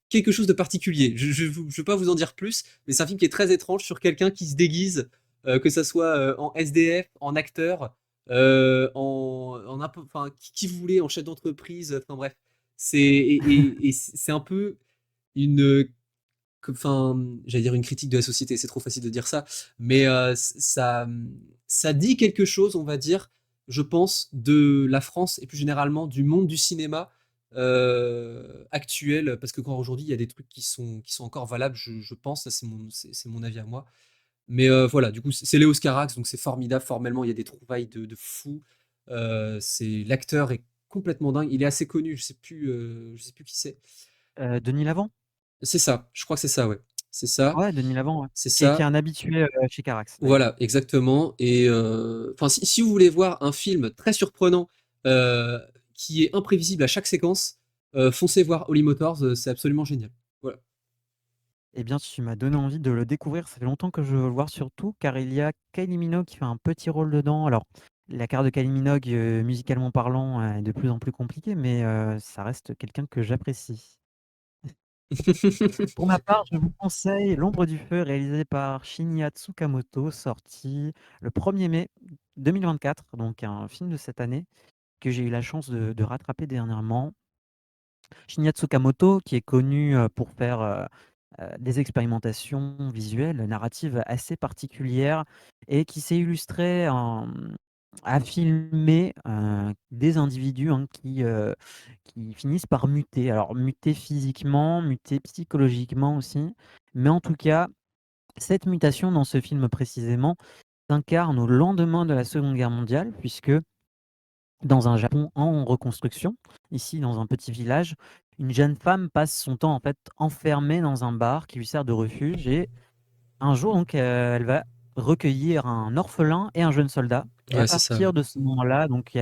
quelque chose de particulier. Je ne veux pas vous en dire plus, mais c'est un film qui est très étrange sur quelqu'un qui se déguise, que ça soit en SDF, en acteur, enfin, qui vous voulez, en chef d'entreprise, enfin bref. Et c'est un peu une enfin, j'allais dire une critique de la société, c'est trop facile de dire ça, mais ça dit quelque chose, on va dire, je pense, de la France et plus généralement du monde du cinéma actuel, parce que quand aujourd'hui il y a des trucs qui sont encore valables, je pense, ça c'est mon avis à moi. Mais voilà, du coup, c'est Léos Carax, donc c'est formidable, formellement, il y a des trouvailles de fou. L'acteur est complètement dingue. Il est assez connu, je sais plus qui c'est. Denis Lavant? C'est ça, je crois que c'est ça, ouais. C'est ça, Ouais, Denis Lavant, ouais. c'est Qui est ça. un habitué, chez Carax, d'ailleurs. Voilà, exactement. Et enfin, si vous voulez voir un film très surprenant, qui est imprévisible à chaque séquence, foncez voir Holly Motors, c'est absolument génial. Voilà. Eh bien, tu m'as donné envie de le découvrir. Ça fait longtemps que je veux le voir, surtout car il y a Kylie Minogue qui fait un petit rôle dedans. Alors, la carrière de Kylie Minogue, musicalement parlant, est de plus en plus compliquée, mais ça reste quelqu'un que j'apprécie. Pour ma part, je vous conseille L'ombre du feu, réalisé par Shinya Tsukamoto, sorti le 1er mai 2024, donc un film de cette année que j'ai eu la chance de rattraper dernièrement. Shinya Tsukamoto, qui est connu pour faire des expérimentations visuelles, narratives assez particulières et qui s'est illustré à filmer des individus qui finissent par muter. Alors, muter physiquement, muter psychologiquement aussi. Mais en tout cas, cette mutation dans ce film précisément s'incarne au lendemain de la Seconde Guerre mondiale, puisque dans un Japon en reconstruction, ici dans un petit village, une jeune femme passe son temps en fait enfermée dans un bar qui lui sert de refuge et un jour donc elle va recueillir un orphelin et un jeune soldat et à Ouais, c'est ça, ouais. partir de ce moment-là donc il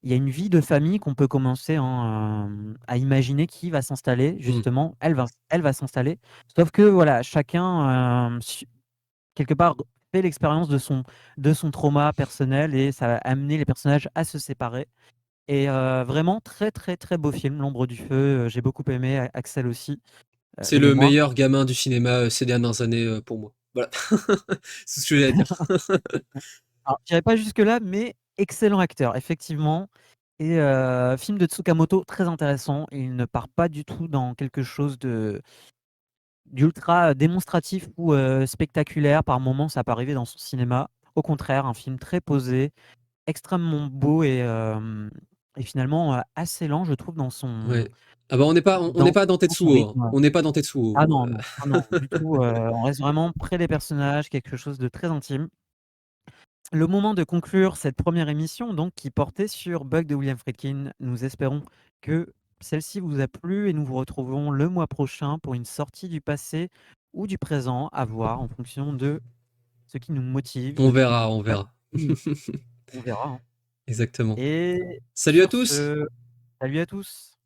y a une vie de famille qu'on peut commencer à imaginer qui va s'installer Mmh. justement, elle va s'installer sauf que voilà chacun quelque part fait l'expérience de son trauma personnel et ça va amener les personnages à se séparer. Et vraiment très, très, très beau film, L'ombre du feu, j'ai beaucoup aimé, Axel aussi, C'est de le mémoire. meilleur gamin du cinéma, ces dernières années, pour moi. Voilà. C'est ce que j'ai à dire. Alors j'irai pas jusque-là, mais excellent acteur, effectivement et film de Tsukamoto très intéressant. Il ne part pas du tout dans quelque chose d'ultra démonstratif ou spectaculaire. Par moments, ça peut arriver dans son cinéma. Au contraire, un film très posé, extrêmement beau et finalement, assez lent, je trouve, Ouais. Ah bah, on n'est pas dans dans son Tetsuo, hein. rythme. On n'est pas dans Tetsuo, Ah hein, non, non, ah non, du tout, on reste vraiment près des personnages, quelque chose de très intime. Le moment de conclure cette première émission donc qui portait sur Bug de William Friedkin. Nous espérons que celle-ci vous a plu et nous vous retrouvons le mois prochain pour une sortie du passé ou du présent, à voir en fonction de ce qui nous motive, On de ce qui verra, nous on verra. fascine. On verra, hein. Exactement. Et Salut à sur tous! ce, salut à tous!